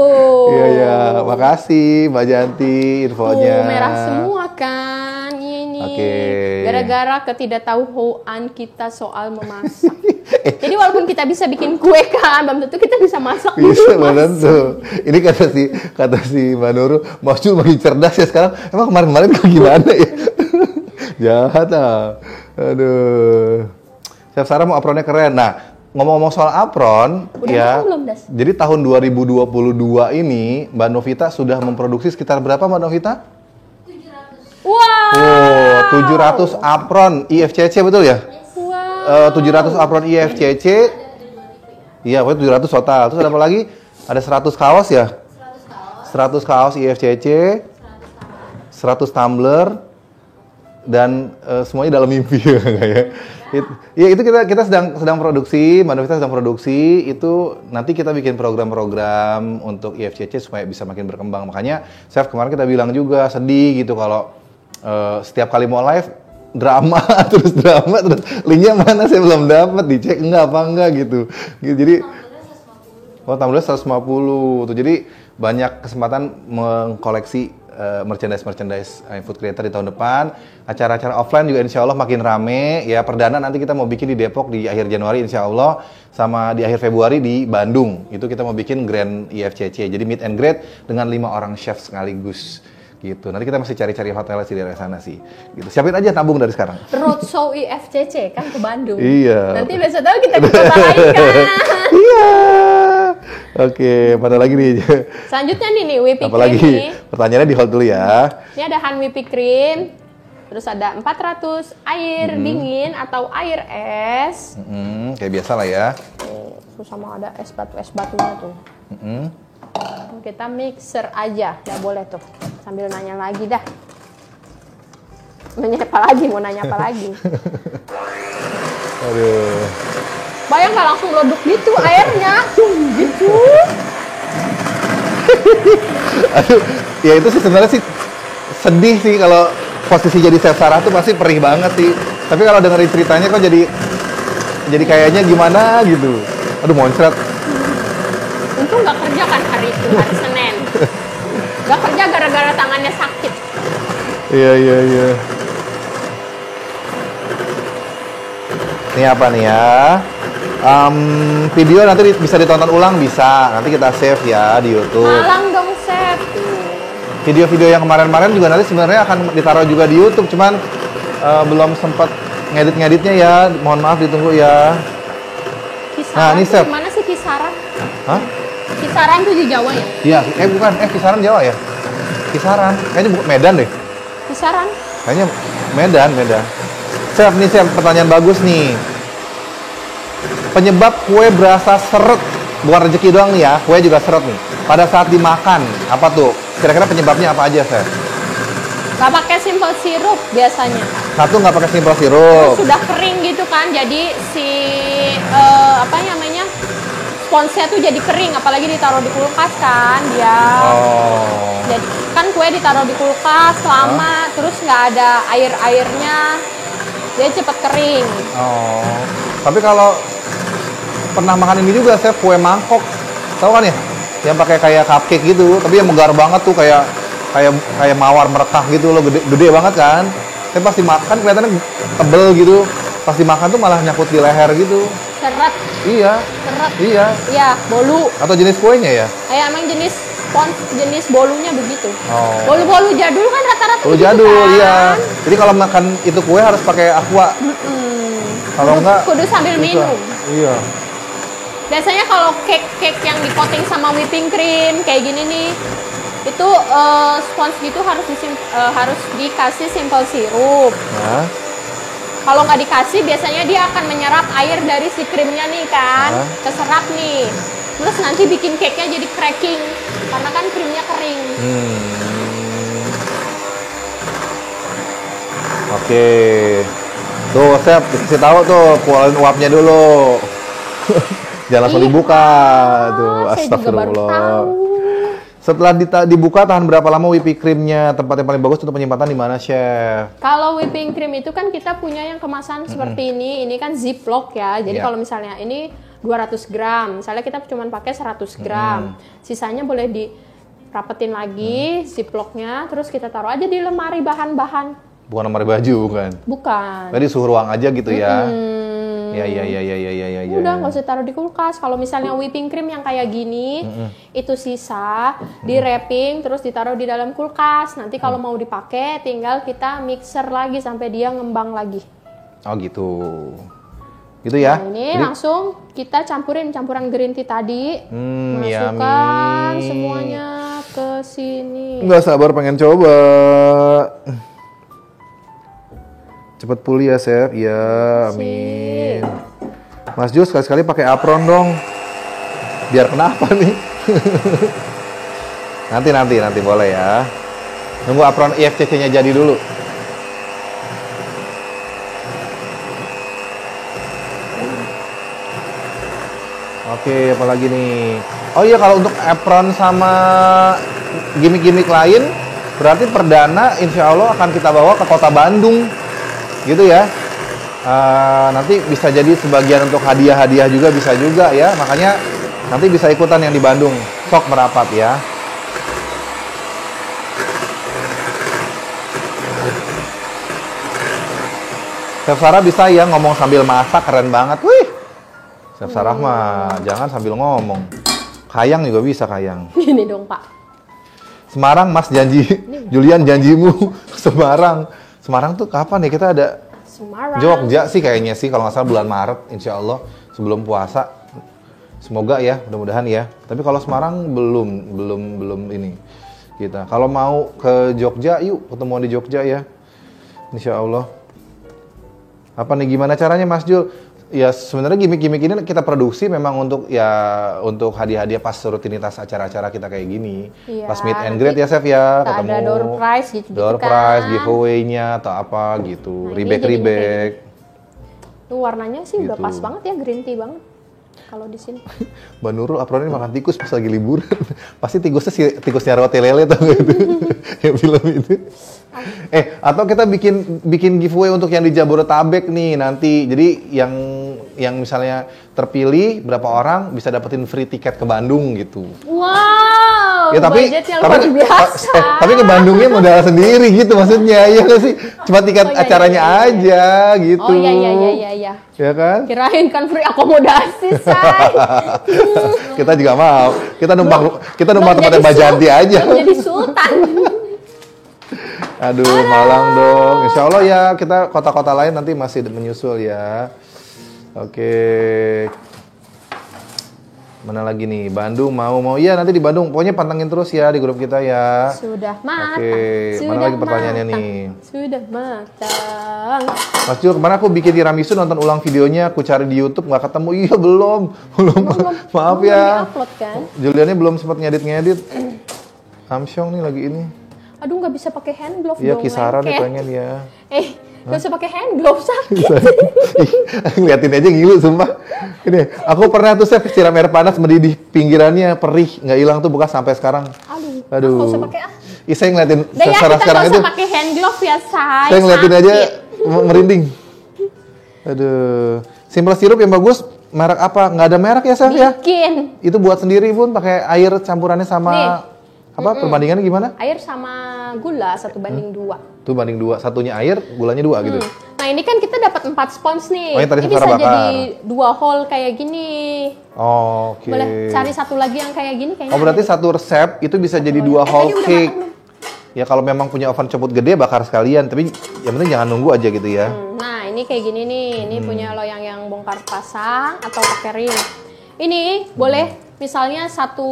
Iya, makasih Mbak Janti infonya. Tuh, merah semua kan ini. Gara-gara ketidaktahuan kita soal memasak. Jadi walaupun kita bisa bikin kue kan, belum tentu kita bisa masak. Bisa, belum tentu. Ini kata si Mbak Nurul, Mas Jul makin cerdas ya sekarang. Emang kemarin-kemarin kok gimana ya? Jahat Aduh. Chef Sarah mau apronnya keren. Nah, ngomong-ngomong soal apron, udah belum, Das? Jadi tahun 2022 ini Mbak Novita sudah memproduksi sekitar berapa, Mbak Novita? 700. Wow. Oh, 700 apron IFCC, betul ya? Wow. 700 apron IFCC. Iya, pokoknya 700 total. Terus ada apa lagi? Ada 100 kaos ya? 100 kaos IFCC. 100 tumbler. Dan semuanya dalam mimpi ya. Ya itu kita sedang produksi, Mbak Novita sedang produksi. Itu nanti kita bikin program-program untuk IFCC supaya bisa makin berkembang. Makanya Chef kemarin kita bilang juga sedih gitu kalau setiap kali mau live drama terus linknya mana saya belum dapat, dicek enggak gitu. Jadi tumbler 150 tuh. Jadi banyak kesempatan mengkoleksi merchandise food creator di tahun depan. Acara-acara offline juga insya Allah makin rame ya. Perdana nanti kita mau bikin di Depok di akhir Januari insya Allah, sama di akhir Februari di Bandung. Itu kita mau bikin Grand IFCC, jadi meet and greet dengan 5 orang chef sekaligus gitu. Nanti kita masih cari-cari hotel di daerah sana sih gitu. Siapin aja tabung dari sekarang. Roadshow IFCC kan ke Bandung. Iya. Nanti besok tahu kita lain kan. Iya. Oke, mana lagi nih? Selanjutnya nih whipping apa cream lagi? nih. Pertanyaannya di hold dulu ya. Ini ada hand whipping cream. Terus ada 400 air dingin atau air es. Kayak biasa lah ya. Terus sama ada es batunya tuh. Kita mixer aja, udah boleh tuh. Sambil nanya lagi dah. Mau nanya apa lagi? Aduh. Bayang nggak langsung meleduk gitu airnya, gitu. Aduh, ya itu sih sebenarnya sih sedih sih kalau posisi jadi chef Sarah tuh pasti perih banget sih. Tapi kalau dengerin ceritanya kok jadi kayaknya gimana gitu. Aduh moncret. Untung nggak kerja kan hari itu, hari Senin. Nggak kerja gara-gara tangannya sakit. Iya. Ini apa nih ya? Video nanti bisa ditonton ulang bisa. Nanti kita save ya di YouTube. Malang dong, Chef. Video-video yang kemarin-kemarin juga nanti sebenarnya akan ditaruh juga di YouTube, cuman belum sempat ngedit-ngeditnya ya. Mohon maaf ditunggu ya. Kisaran Nah, ini Chef. gimana sih Kisaran? Hah? Kisaran tuh di Jawa ya? Iya, bukan. Kisaran Jawa ya? Kisaran. Kayaknya bukan Medan deh. Kisaran? Kayaknya Medan. Chef, nih Chef, pertanyaan bagus nih. Penyebab kue berasa seret, bukan rezeki doang nih ya, kue juga seret nih. Pada saat dimakan, apa tuh? Kira-kira penyebabnya apa aja, Chef? Nggak pakai simple sirup biasanya. Satu, nggak pakai simple sirup. Sudah kering gitu kan, jadi si apa namanya sponsnya tuh jadi kering, apalagi ditaruh di kulkas kan dia. Oh. Jadi kan kue ditaruh di kulkas lama, terus nggak ada airnya, dia cepet kering. Oh. Tapi kalau pernah makan ini juga, Chef, kue mangkok, tahu kan ya? Yang pakai kayak cupcake gitu, tapi yang megar banget tuh kayak mawar merekah gitu loh, gede banget kan. Tapi pas dimakan kelihatannya tebel gitu. Pas dimakan tuh malah nyangkut di leher gitu. Seret. Iya. Seret. Iya. Iya, bolu. Atau jenis kuenya ya? Emang jenis bolunya begitu. Oh. Bolu-bolu jadul kan rata-rata Bolu begitu jadul, kan? iya. Jadi kalau makan itu kue harus pakai aqua. Kalau enggak kudu sambil susah. minum. Iya. Biasanya kalau cake yang di coating sama whipping cream kayak gini nih, itu sponge gitu harus dikasih simple sirup. Nah. Kalau nggak dikasih, biasanya dia akan menyerap air dari si krimnya nih kan, keserap nih. Terus nanti bikin cake-nya jadi cracking, karena kan krimnya kering. Oke. Tuh, Chef, dikasih tahu tuh, keluarin uapnya dulu. Jangan langsung dibuka. Tuh, astagfirullah. Setelah dibuka, tahan berapa lama whipping creamnya? Tempat yang paling bagus untuk penyimpanan di mana, Chef? Kalau whipping cream itu kan kita punya yang kemasan seperti ini kan ziplock ya. Jadi kalau misalnya ini 200 gram, misalnya kita cuma pakai 100 gram. Sisanya boleh dirapetin lagi ziplocknya, terus kita taruh aja di lemari bahan-bahan. Bukan lemari baju, bukan? Bukan. Tadi suhu ruang aja gitu ya? Ya. Udah nggak usah taruh di kulkas. Kalau misalnya whipping cream yang kayak gini, itu sisa, di wrapping, terus ditaruh di dalam kulkas. Nanti kalau mau dipakai, tinggal kita mixer lagi sampai dia ngembang lagi. Oh gitu. Gitu ya? Nah, ini langsung kita campuran green tea tadi. Masukkan yummy. semuanya ke sini. Nggak sabar pengen coba. Cepet pulih ya, Chef. Ya, amin. Mas Jus, sekali-sekali pakai apron dong. Biar kenapa nih? nanti boleh ya. Nunggu apron IFCC-nya jadi dulu. Oke, apalagi nih? Oh iya, kalau untuk apron sama gimmick-gimmick lain, berarti perdana insya Allah akan kita bawa ke kota Bandung. Gitu ya. Nanti bisa jadi sebagian untuk hadiah-hadiah juga bisa juga ya. Makanya nanti bisa ikutan yang di Bandung. Sok merapat ya. Chef Sarah bisa ya ngomong sambil masak, keren banget. Wih. Chef Sarah mah jangan sambil ngomong. Kayang juga bisa, Kayang. Ini dong, Pak. Semarang, Mas janji. Julian janjimu. Semarang tuh kapan ya kita ada? Semarang. Jogja sih kayaknya sih, kalau nggak salah bulan Maret, insya Allah sebelum puasa. Semoga ya, mudah-mudahan ya. Tapi kalau Semarang belum ini kita. Kalau mau ke Jogja, yuk ketemuan di Jogja ya, insya Allah. Apa nih, gimana caranya Mas Jul? Ya sebenarnya gimmick-gimmick ini kita produksi memang untuk hadiah-hadiah pas rutinitas acara-acara kita kayak gini. Iya, Pas meet and greet ya Chef ya, ketemu. Ada door prize gitu Door kan. prize, giveaway-nya atau apa gitu. Nah, Rebag. Tuh warnanya sih udah Gitu. pas banget ya, green tea banget. kalau di sini. Mbak Nurul apron ini makan tikus pas lagi liburan. Pasti tikusnya roti lele tau gak itu? Yang film itu. Atau kita bikin giveaway untuk yang di Jabodetabek nih nanti. Jadi yang misalnya terpilih berapa orang bisa dapetin free tiket ke Bandung gitu. Wow, ya, budget yang luar biasa. Tapi ke Bandungnya modal sendiri gitu maksudnya, iya nggak sih? Cuma tiket acaranya aja gitu. Oh iya. Ya kan? Kirain kan free akomodasi, say. Kita juga mau. Kita numpang tempatnya Mbak Janti aja. Jadi sultan. Aduh, Malang dong. Insya Allah ya kita kota-kota lain nanti masih menyusul ya. Oke. Mana lagi nih? Bandung mau ya nanti di Bandung. Pokoknya pantengin terus ya di grup kita ya. Sudah matang. Oke. Mana lagi pertanyaannya nih? Sudah matang. Mas Jul, kemarin aku bikin tiramisu nonton ulang videonya, aku cari di YouTube nggak ketemu. Iya belum. Maaf ya. Upload kan? Juliannya belum sempat ngedit. Amsyong nih lagi ini. Aduh, nggak bisa pakai hand glove Iya, dong. kisaran nih pengen ya. Nggak bisa pakai hand glove, sakit. Ngeliatin aja ngilu sumpah. Ini, aku pernah tuh Chef siram air panas mendidih pinggirannya perih, nggak hilang tuh bekas sampai sekarang. Aduh. Nggak usah pakai Saya ngeliatin sekarang itu. Pakai hand glove ya, saya ngeliatin sakit. Aja merinding. Aduh. Simple sirup yang bagus, merek apa? Nggak ada merek ya, Chef ya? Bikin. Itu buat sendiri pun pakai air campurannya sama nih. Apa perbandingannya gimana? Air sama gula 1:2. Tuh banding 2, satunya air, gulanya 2 gitu. Nah ini kan kita dapat 4 spons nih. Ini bisa jadi 2 hole kayak gini. Oke. Boleh cari satu lagi yang kayak gini kayaknya. Berarti satu resep itu bisa jadi 2 whole cake. Ya kalau memang punya oven copot gede bakar sekalian, tapi yang penting jangan nunggu aja gitu ya. Nah ini kayak gini nih, ini punya lo yang bongkar pasang atau pakai ring. Ini boleh misalnya satu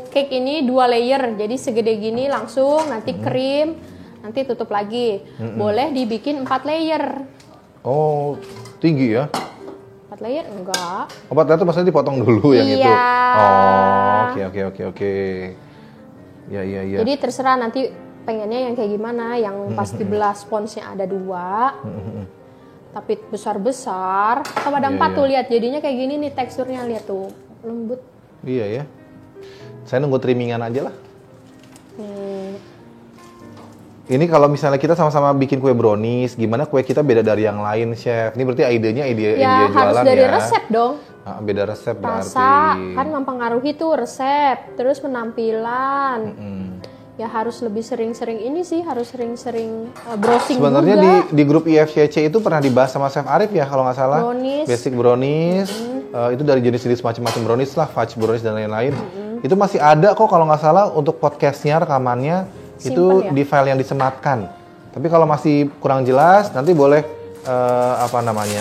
cake ini 2 layer, jadi segede gini langsung nanti krim, nanti tutup lagi. Boleh dibikin 4 layer. Oh, tinggi ya? 4 layer enggak. 4 layer itu maksudnya dipotong dulu yang itu. Oh, oke. Ya. Jadi terserah nanti pengennya yang kayak gimana, yang pas dibelah sponsnya ada 2. Tapi besar-besar, sama ada 4 tuh lihat jadinya kayak gini nih teksturnya, lihat tuh lembut. Iya ya. Saya nunggu trimmingan aja lah. Ini kalau misalnya kita sama-sama bikin kue brownies, gimana kue kita beda dari yang lain, Chef? Ini berarti ide jualan ya? Harus dari resep dong. Beda resep berarti. Rasa kan mempengaruhi tuh resep, terus penampilan. Ya harus lebih sering-sering ini sih, harus sering-sering browsing sebenarnya juga. di grup IFCC itu pernah dibahas sama Chef Arif ya kalau nggak salah. Brownies. Basic brownies. Itu dari jenis-jenis macam-macam brownies lah, fudge brownies dan lain-lain. Itu masih ada kok kalau nggak salah untuk podcastnya, rekamannya. Simpen itu ya? Di file yang disematkan. Tapi kalau masih kurang jelas, nanti boleh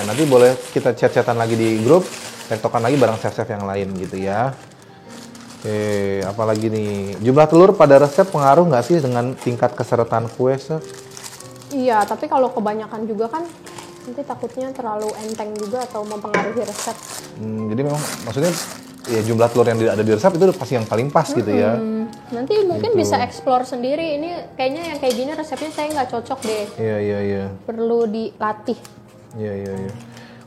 nanti boleh kita chat-chatan lagi di grup, tektokan lagi bareng chef-chef yang lain gitu ya. Oke, apalagi nih, jumlah telur pada resep pengaruh nggak sih dengan tingkat keseretan kue, Chef? Iya, tapi kalau kebanyakan juga kan nanti takutnya terlalu enteng juga atau mempengaruhi resep. Jadi memang maksudnya ya jumlah telur yang ada di resep itu pasti yang paling pas gitu ya. Nanti mungkin bisa explore sendiri, ini kayaknya yang kayak gini resepnya saya nggak cocok deh. Iya. Perlu dilatih. Iya.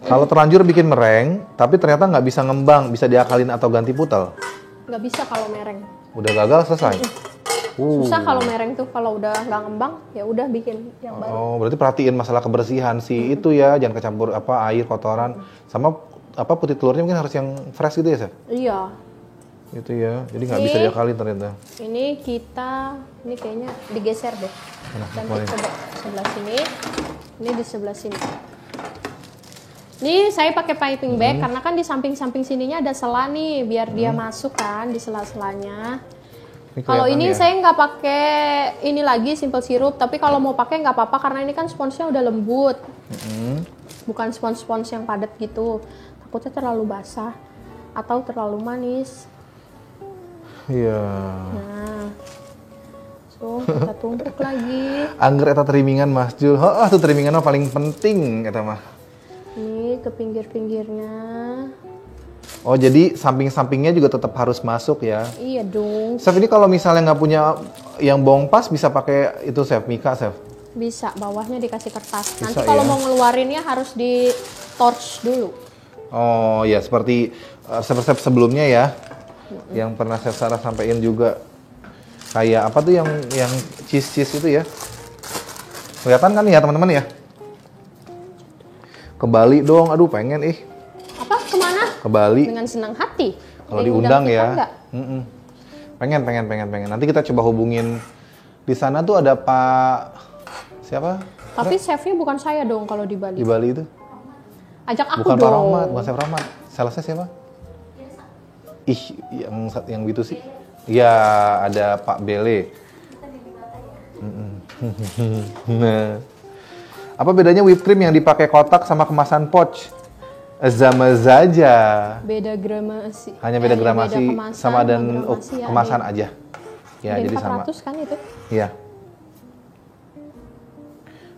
Kalau terlanjur bikin meringue, tapi ternyata nggak bisa ngembang, bisa diakalin atau ganti putel? Nggak bisa kalau mereng. Udah gagal selesai? Susah kalau mereng tuh, kalau udah nggak ngembang ya udah bikin yang baru. Oh, berarti perhatiin masalah kebersihan itu ya, jangan kecampur air, kotoran, sama putih telurnya mungkin harus yang fresh gitu ya, Chef? Iya. Gitu ya, jadi nggak bisa diakalin ternyata. Ini kayaknya digeser deh. Cantik coba sebelah sini, ini di sebelah sini. Ini saya pakai piping bag karena kan di samping-samping sininya ada sela nih, biar dia masuk kan di sela-selanya. Kalau ini ya? Saya nggak pakai ini lagi simple sirup, tapi kalau mau pakai nggak apa-apa karena ini kan sponsnya udah lembut. Bukan spons yang padat gitu. Takutnya terlalu basah atau terlalu manis. Iya. Nah, so kita tumpuk lagi. Angger eta trimmingan Mas Jul. Tuh trimmingan paling penting eta mah. Ini ke pinggir-pinggirnya. Oh jadi samping-sampingnya juga tetap harus masuk ya? Iya dong. Chef ini kalau misalnya nggak punya yang bong pas bisa pakai itu Chef, mika Chef? Bisa, bawahnya dikasih kertas. Bisa, nanti kalau mau ngeluarinnya harus di torch dulu. Oh ya, seperti resep-resep sebelumnya ya, yang pernah Chef Sarah sampaikan juga. Kayak apa tuh yang cheese itu ya? Kelihatan kan ya teman-teman ya? Ke Bali dong, aduh pengen Apa? Kemana? Ke Bali. Dengan senang hati. Kalau diundang ya. Pengen. Nanti kita coba hubungin. Di sana tuh ada Pak siapa? Tapi chefnya bukan saya dong kalau di Bali. Di Bali itu? Ajak aku bukan dong. Pak Rahmat, bukan Chef Rahmat. Salesnya siapa? Yang gitu sih. Iya, ada Pak Bele. Nah. Apa bedanya whipped cream yang dipakai kotak sama kemasan pouch? Sama saja. Beda gramasi. Hanya beda gramasi sama dan kemasan aja. Ya, jadi 400 sama. Kan itu? Iya.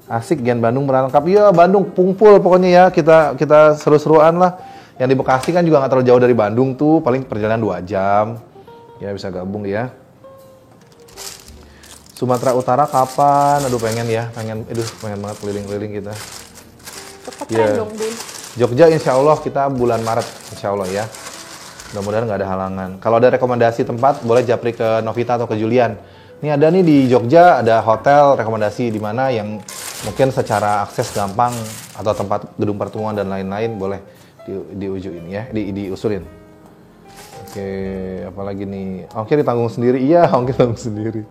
Asik Gen Bandung merangkap. Iya, Bandung pungpul pokoknya ya. Kita seru-seruan lah. Yang di Bekasi kan juga nggak terlalu jauh dari Bandung tuh, paling perjalanan 2 jam. Ya bisa gabung ya. Sumatera Utara kapan? Aduh pengen banget keliling-keliling kita. Keren dong, Bun. Jogja insya Allah kita bulan Maret insya Allah ya. Mudah-mudahan nggak ada halangan. Kalau ada rekomendasi tempat boleh japri ke Novita atau ke Julian. Ini ada nih di Jogja ada hotel rekomendasi di mana yang mungkin secara akses gampang atau tempat gedung pertemuan dan lain-lain boleh diujuin ya, diusulin. Oke, apalagi nih? Ongkir ditanggung sendiri. Iya, ongkir tanggung sendiri.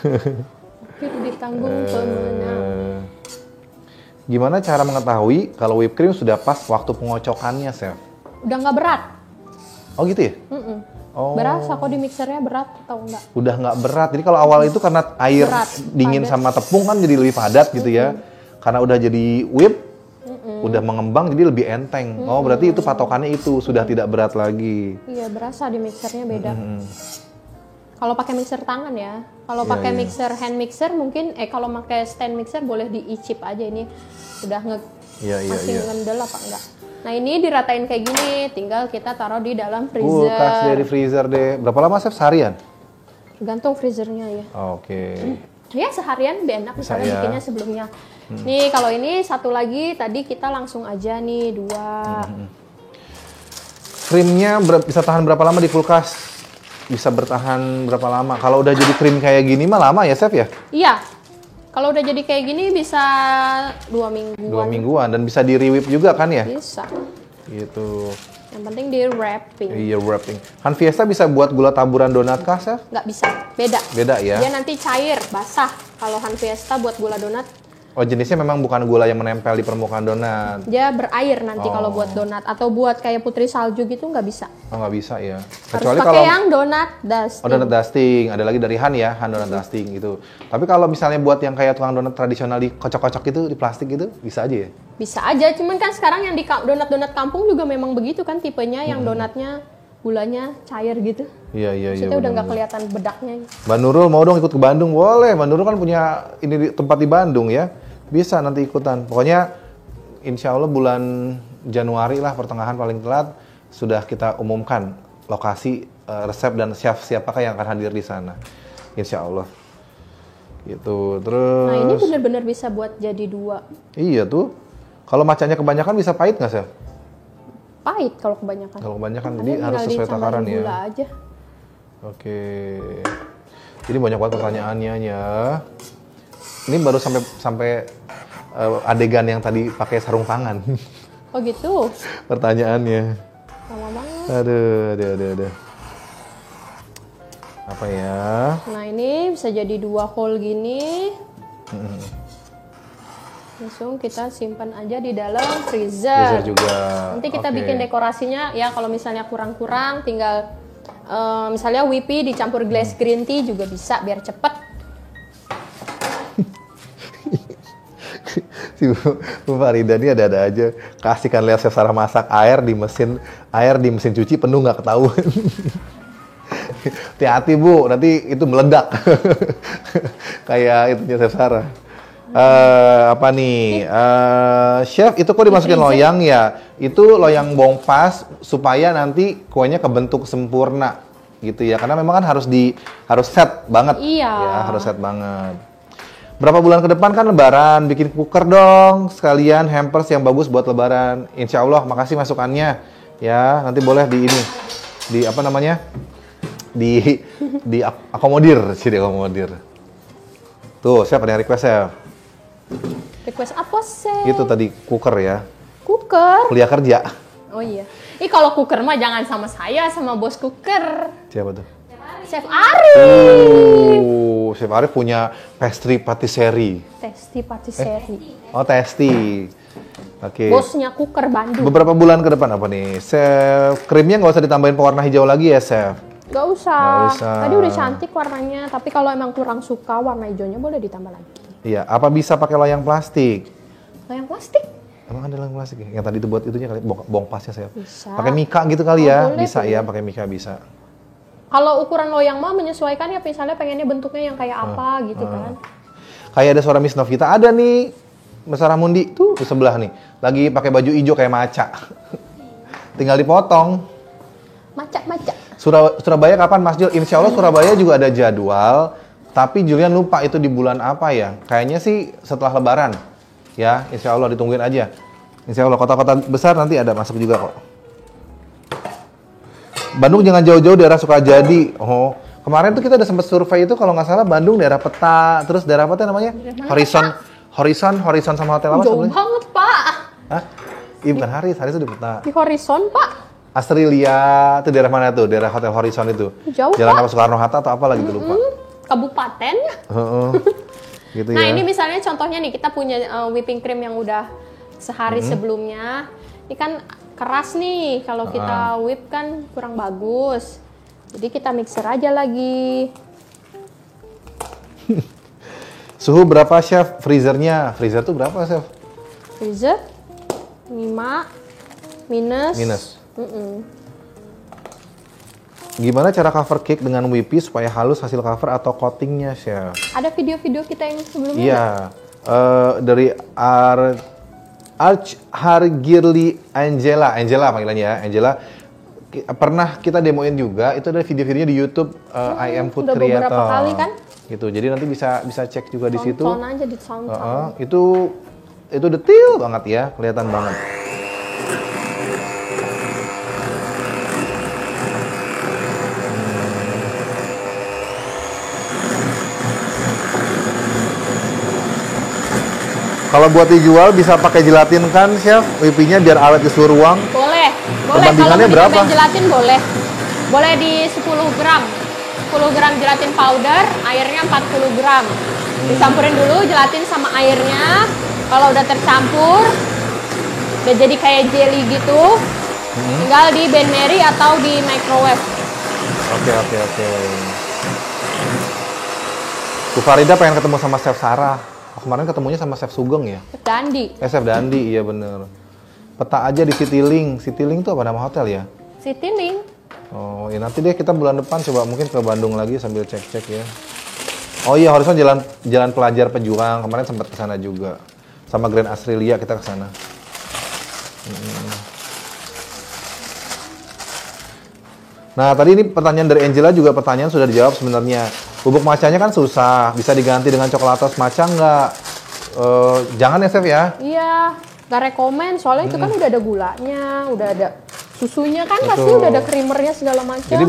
Ongkir ditanggung pemenang. Gimana cara mengetahui kalau whipped cream sudah pas waktu pengocokannya, Chef? Udah nggak berat. Oh gitu ya? Oh. Berasa kok di mixernya berat atau enggak? Udah nggak berat. Jadi kalau awal itu karena air dingin padat sama tepung kan jadi lebih padat gitu ya. Karena udah jadi whip, udah mengembang jadi lebih enteng. Oh berarti itu patokannya itu sudah tidak berat lagi. Iya berasa di mixernya beda. Kalau pakai mixer tangan ya. Kalau pakai mixer hand mixer mungkin kalau pakai stand mixer boleh diicip aja ini udah masih ngendel apa enggak. Nah ini diratain kayak gini, tinggal kita taruh di dalam freezer. Kulkas dari freezer deh. Berapa lama Chef? Seharian? Tergantung freezernya ya. Oke. Ya seharian lebih enak misalnya bikinnya sebelumnya. Nih kalau ini satu lagi tadi kita langsung aja nih 2. Krimnya bisa tahan berapa lama di kulkas? Bisa bertahan berapa lama? Kalau udah jadi krim kayak gini mah lama ya Chef ya? Iya. Kalau udah jadi kayak gini bisa 2 mingguan. 2 mingguan dan bisa di re-whip juga kan ya? Bisa. Gitu. Yang penting di wrapping. Iya wrapping. Han Fiesta bisa buat gula taburan donat kah Chef? Nggak bisa. Beda. Beda ya? Dia nanti cair, basah. Kalau Han Fiesta buat gula donat. Oh jenisnya memang bukan gula yang menempel di permukaan donat. Dia berair nanti kalau buat donat atau buat kayak putri salju gitu nggak bisa. Oh nggak bisa ya. Kecuali harus pakai yang donat dusting. Oh donat dusting, ada lagi dari Han ya, Han donat dusting gitu. Tapi kalau misalnya buat yang kayak tukang donat tradisional dikocok-kocok gitu di plastik gitu, bisa aja ya? Bisa aja, cuman kan sekarang yang di donat-donat kampung juga memang begitu kan tipenya yang donatnya gulanya cair gitu. Iya. Maksudnya udah nggak kelihatan bedaknya. Mbak Nurul mau dong ikut ke Bandung? Boleh, Mbak Nurul kan punya tempat di Bandung ya. Bisa nanti ikutan. Pokoknya insya Allah bulan Januari lah pertengahan paling telat sudah kita umumkan lokasi, resep dan siapakah yang akan hadir di sana. Insya Allah. Gitu. Terus. Nah ini benar-benar bisa buat jadi 2. Iya tuh. Kalau macanya kebanyakan bisa pahit nggak Chef? Pahit kalau kebanyakan. Kalau kebanyakan jadi harus sesuai takaran ya. Gula aja. Oke. Jadi banyak banget pertanyaannya ya. Ini baru sampai adegan yang tadi pakai sarung tangan. Oh gitu. Pertanyaannya. Lama banget. Aduh. Apa ya? Nah ini bisa jadi 2 hole gini. Langsung kita simpan aja di dalam freezer. Freezer juga. Nanti kita bikin dekorasinya ya kalau misalnya kurang-kurang tinggal misalnya whippy dicampur glass green tea juga bisa biar cepet. Si Bu Farida ini ada-ada aja. Kasihkan lihat Chef Sarah masak air di mesin cuci penuh nggak ketahuan. Hati-hati Bu, nanti itu meledak. Kayak itunya Chef Sarah. Apa nih? Chef, itu kok dimasukin loyang ya? Itu loyang bongpas supaya nanti kuenya kebentuk sempurna gitu ya. Karena memang kan harus set banget. Iya. Ya, harus set banget. Berapa bulan ke depan kan lebaran, bikin cooker dong, sekalian hampers yang bagus buat lebaran. Insya Allah, makasih masukannya. Ya, nanti boleh di ini, di apa namanya, di akomodir, sih diakomodir. Tuh, siapa yang request ya? Request apa sih? Itu tadi cooker ya. Cooker? Kuliah kerja. Oh iya. Ih kalau cooker mah jangan sama saya, sama bos cooker. Siapa tuh? Chef Arif. Chef Arif punya pastry patisserie. Tasty patisserie. Oh, tasty. Oke. Bosnya cooker Bandung. Beberapa bulan ke depan apa nih? Chef, krimnya nggak usah ditambahin pewarna hijau lagi ya, Chef? Gak usah. Nggak usah. Tadi udah cantik warnanya, tapi kalau emang kurang suka warna hijaunya boleh ditambah lagi. Iya, apa bisa pakai loyang plastik? Loyang plastik? Emang ada loyang plastik ya? Yang tadi itu buat itunya kali, bong pasnya, Chef. Bisa. Pakai mika gitu kali Oh, ya? boleh, Bisa boleh. ya, pakai mika bisa. Kalau ukuran loyang mah menyesuaikan ya, misalnya pengennya bentuknya yang kayak apa gitu kan. Kayak ada suara Miss Novita, ada nih Mas Ramundi tuh di sebelah nih, lagi pakai baju hijau kayak maca. Tinggal dipotong. Maca. Surabaya kapan Mas Jul? Insya Allah Surabaya juga ada jadwal, tapi Julian lupa itu di bulan apa ya. Kayaknya sih setelah Lebaran. Ya, insya Allah ditungguin aja. Insya Allah kota-kota besar nanti ada masuk juga kok. Bandung jangan jauh-jauh daerah Sukajadi. Oh, kemarin tuh kita udah sempet survei itu kalau nggak salah Bandung daerah Peta, terus daerah apa tuh namanya? Horizon sama hotel apa Jauh sebenarnya? banget Pak. Hah? Iya bukan Haris itu di Peta. Di Horizon Pak. Australia, itu daerah mana tuh? Daerah Hotel Horizon itu. Jauh, Jalan Pak. apa Soekarno-Hatta atau apa lagi tuh lupa. Kabupaten. Heeh. Gitu Nah ya. ini misalnya contohnya nih, kita punya whipping cream yang udah sehari sebelumnya. Ini kan keras nih, kalau kita whip kan kurang bagus. Jadi kita mixer aja lagi. Suhu berapa, Chef? Freezernya? Freezer tuh berapa, Chef? Freezer 5 minus. Gimana cara cover cake dengan whippy supaya halus hasil cover atau coatingnya, Chef? Ada video-video kita yang sebelumnya? Iya, dari Arch Hargirli Angela panggilannya ya, Angela. Pernah kita demoin juga, itu ada video-videonya di YouTube I Am Food udah Creator. beberapa kali kan? Gitu, jadi nanti bisa cek juga di situ. Tonton aja ditonton. Itu detail banget ya, kelihatan banget. Kalau buat dijual bisa pakai gelatin kan, Chef? Whippy-nya biar awet di seluruh ruang. Boleh. Kalau Perbandingannya mau berapa? ditambahin gelatin boleh. Boleh di 10 gram. 10 gram gelatin powder, airnya 40 gram. Dicampurin dulu gelatin sama airnya. Kalau udah tercampur, udah jadi kayak jelly gitu, tinggal di Ben Mary atau di microwave. Oke. Bu Farida pengen ketemu sama Chef Sarah. Kemarin ketemunya sama Chef Sugeng ya? Dandi. Chef Dandi, iya bener. Peta aja di Citylink. Citylink tuh apa nama hotel ya? Citylink. Oh, ya nanti deh kita bulan depan coba mungkin ke Bandung lagi sambil cek-cek ya. Oh iya, Horizon jalan pelajar pejuang. Kemarin sempat ke sana juga. Sama Grand Australia kita ke sana. Nah, tadi ini pertanyaan dari Angela juga pertanyaan sudah dijawab sebenarnya. Bubuk macanya kan susah, bisa diganti dengan coklatos maca nggak? Jangan ya, Chef ya? Iya, nggak rekomen. Soalnya itu kan udah ada gulanya, udah ada susunya kan, Betul. pasti udah ada creamernya segala macam. Jadi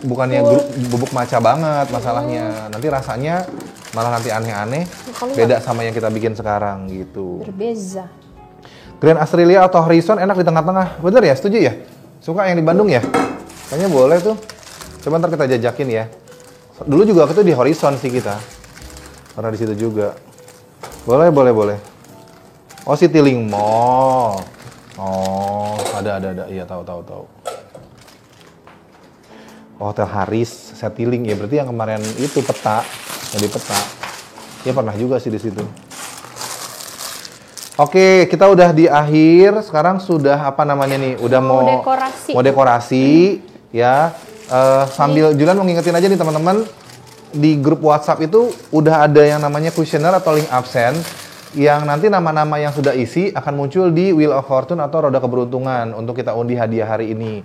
bukannya bubuk maca banget masalahnya. Nanti rasanya malah nanti aneh-aneh, Kalau beda sama yang kita bikin sekarang gitu. berbeza. Grand Australia atau Horizon enak di tengah-tengah. Bener ya? Setuju ya? Suka yang di Bandung ya? Kayaknya boleh tuh. Coba ntar kita jajakin ya. Dulu juga waktu itu di Horizon sih kita. Karena di situ juga. Boleh. Oh, Citylink Mall. Oh, ada. Iya, tahu. Oh, Hotel Haris, Citylink ya. Berarti yang kemarin itu Peta. Yang di Peta. Ya pernah juga sih di situ. Oke, kita udah di akhir. Sekarang sudah apa namanya nih? Udah mau dekorasi ya. Sambil Julian mau ngingetin aja nih teman-teman, di grup WhatsApp itu udah ada yang namanya kuesioner atau link absen yang nanti nama-nama yang sudah isi akan muncul di Wheel of Fortune atau roda keberuntungan untuk kita undi hadiah hari ini.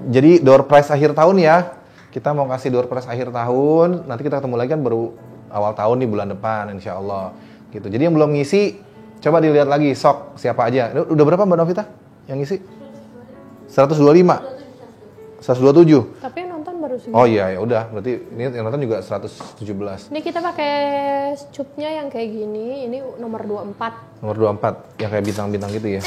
Jadi door prize akhir tahun ya. Kita mau kasih door prize akhir tahun. Nanti kita ketemu lagi kan baru awal tahun nih bulan depan insya Allah gitu. Jadi yang belum ngisi coba dilihat lagi sok siapa aja. Udah berapa Mbak Novita yang ngisi? 125. 127. Tapi yang nonton baru segitu. Oh iya ya udah, berarti ini yang nonton juga 117. Ini kita pakai cupnya yang kayak gini, ini nomor 24. Nomor 24 yang kayak bintang-bintang gitu ya.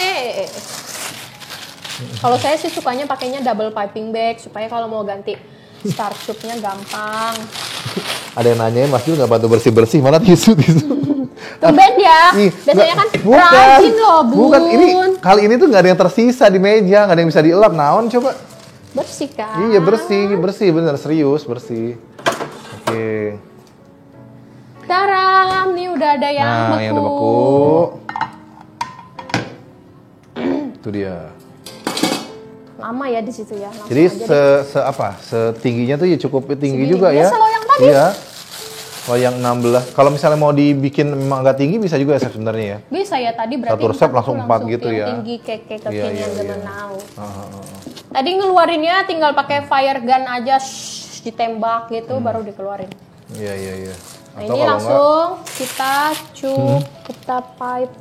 Kalau saya sih sukanya pakainya double piping bag supaya kalau mau ganti star cupnya gampang. Ada yang nanyain Mas Jul nggak bantu bersih-bersih, mana tisu. Tumben ya, biasanya kan rajin loh Bun. Bukan, kali ini tuh nggak ada yang tersisa di meja, nggak ada yang bisa dielap. Naon coba? Bersih kan? Iya bersih bener, serius bersih. Oke. Taram, nih udah ada yang beku. Yang udah beku. Itu dia. Lama ya di situ ya. Jadi setingginya tuh ya cukup tinggi juga ya. Biasa loyang tadi. Iya. Loyang 16. Kalau misalnya mau dibikin memang agak tinggi bisa juga ya Chef sebenarnya ya. Bisa ya, tadi berarti satu resep langsung 4 gitu ya. Tinggi kekinian zaman now. Tadi ngeluarinnya tinggal pakai fire gun aja, ditembak gitu baru dikeluarin. Iya. Nah ini langsung kita kita pipe.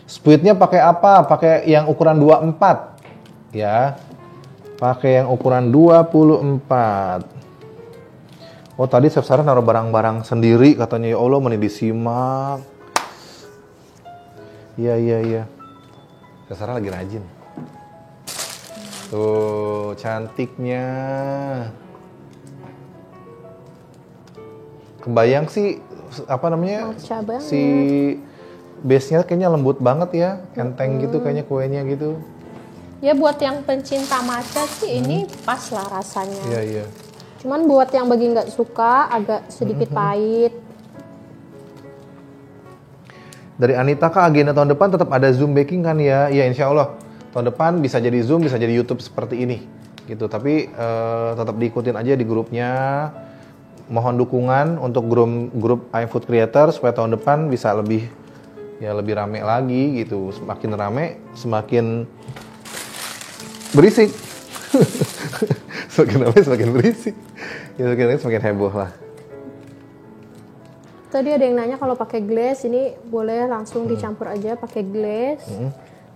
Spuitnya pakai apa? Pakai yang ukuran 24 ya. Pakai yang ukuran 24. Oh tadi Chef Sarah naruh barang-barang sendiri katanya, ya Allah meni disimak. Iya. Chef Sarah lagi rajin. Tuh cantiknya. Kebayang sih apa namanya? Si base-nya kayaknya lembut banget ya, enteng gitu kayaknya kuenya gitu. Ya buat yang pencinta matcha sih ini pas lah rasanya. Iya. Cuman buat yang bagi nggak suka agak sedikit pahit. Dari Anita, Kak, agenda tahun depan tetap ada Zoom baking kan ya? Iya, insya Allah. Tahun depan bisa jadi Zoom, bisa jadi YouTube seperti ini. Gitu, tapi tetap diikutin aja di grupnya. Mohon dukungan untuk grup iFood Creator supaya tahun depan bisa lebih rame lagi gitu. Semakin rame, semakin berisik. Semakin rame, semakin berisik. Ya, semakin rame, semakin heboh lah. Tadi ada yang nanya kalau pakai glass ini boleh langsung dicampur aja pakai glass.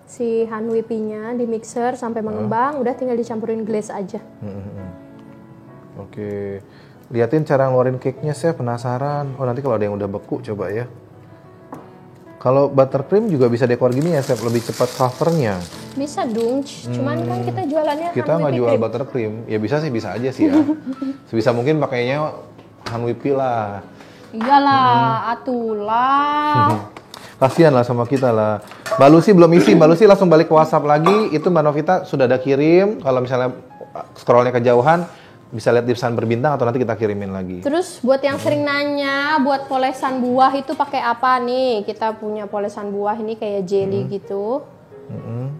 Si Hanwipi-nya di mixer sampai mengembang, udah tinggal dicampurin glass aja. Oke. Liatin cara ngeluarin cake-nya, Chef, penasaran. Oh, nanti kalau ada yang udah beku coba ya. Kalau buttercream juga bisa dekor gini ya, Chef, lebih cepat covernya. Bisa dong, cuman kan kita jualannya kita nggak jual buttercream. Ya bisa aja sih ya. Sebisa mungkin pakainya Hanwipi lah. Iyalah, atulah. Kasian lah sama kita lah. Mbak Lucy belum isi, Mbak Lucy langsung balik ke WhatsApp lagi. Itu Mbak Novita sudah ada kirim. Kalau misalnya scrollnya kejauhan, bisa lihat di pesan berbintang atau nanti kita kirimin lagi. Terus buat yang sering nanya, buat polesan buah itu pakai apa nih? Kita punya polesan buah ini kayak jelly gitu.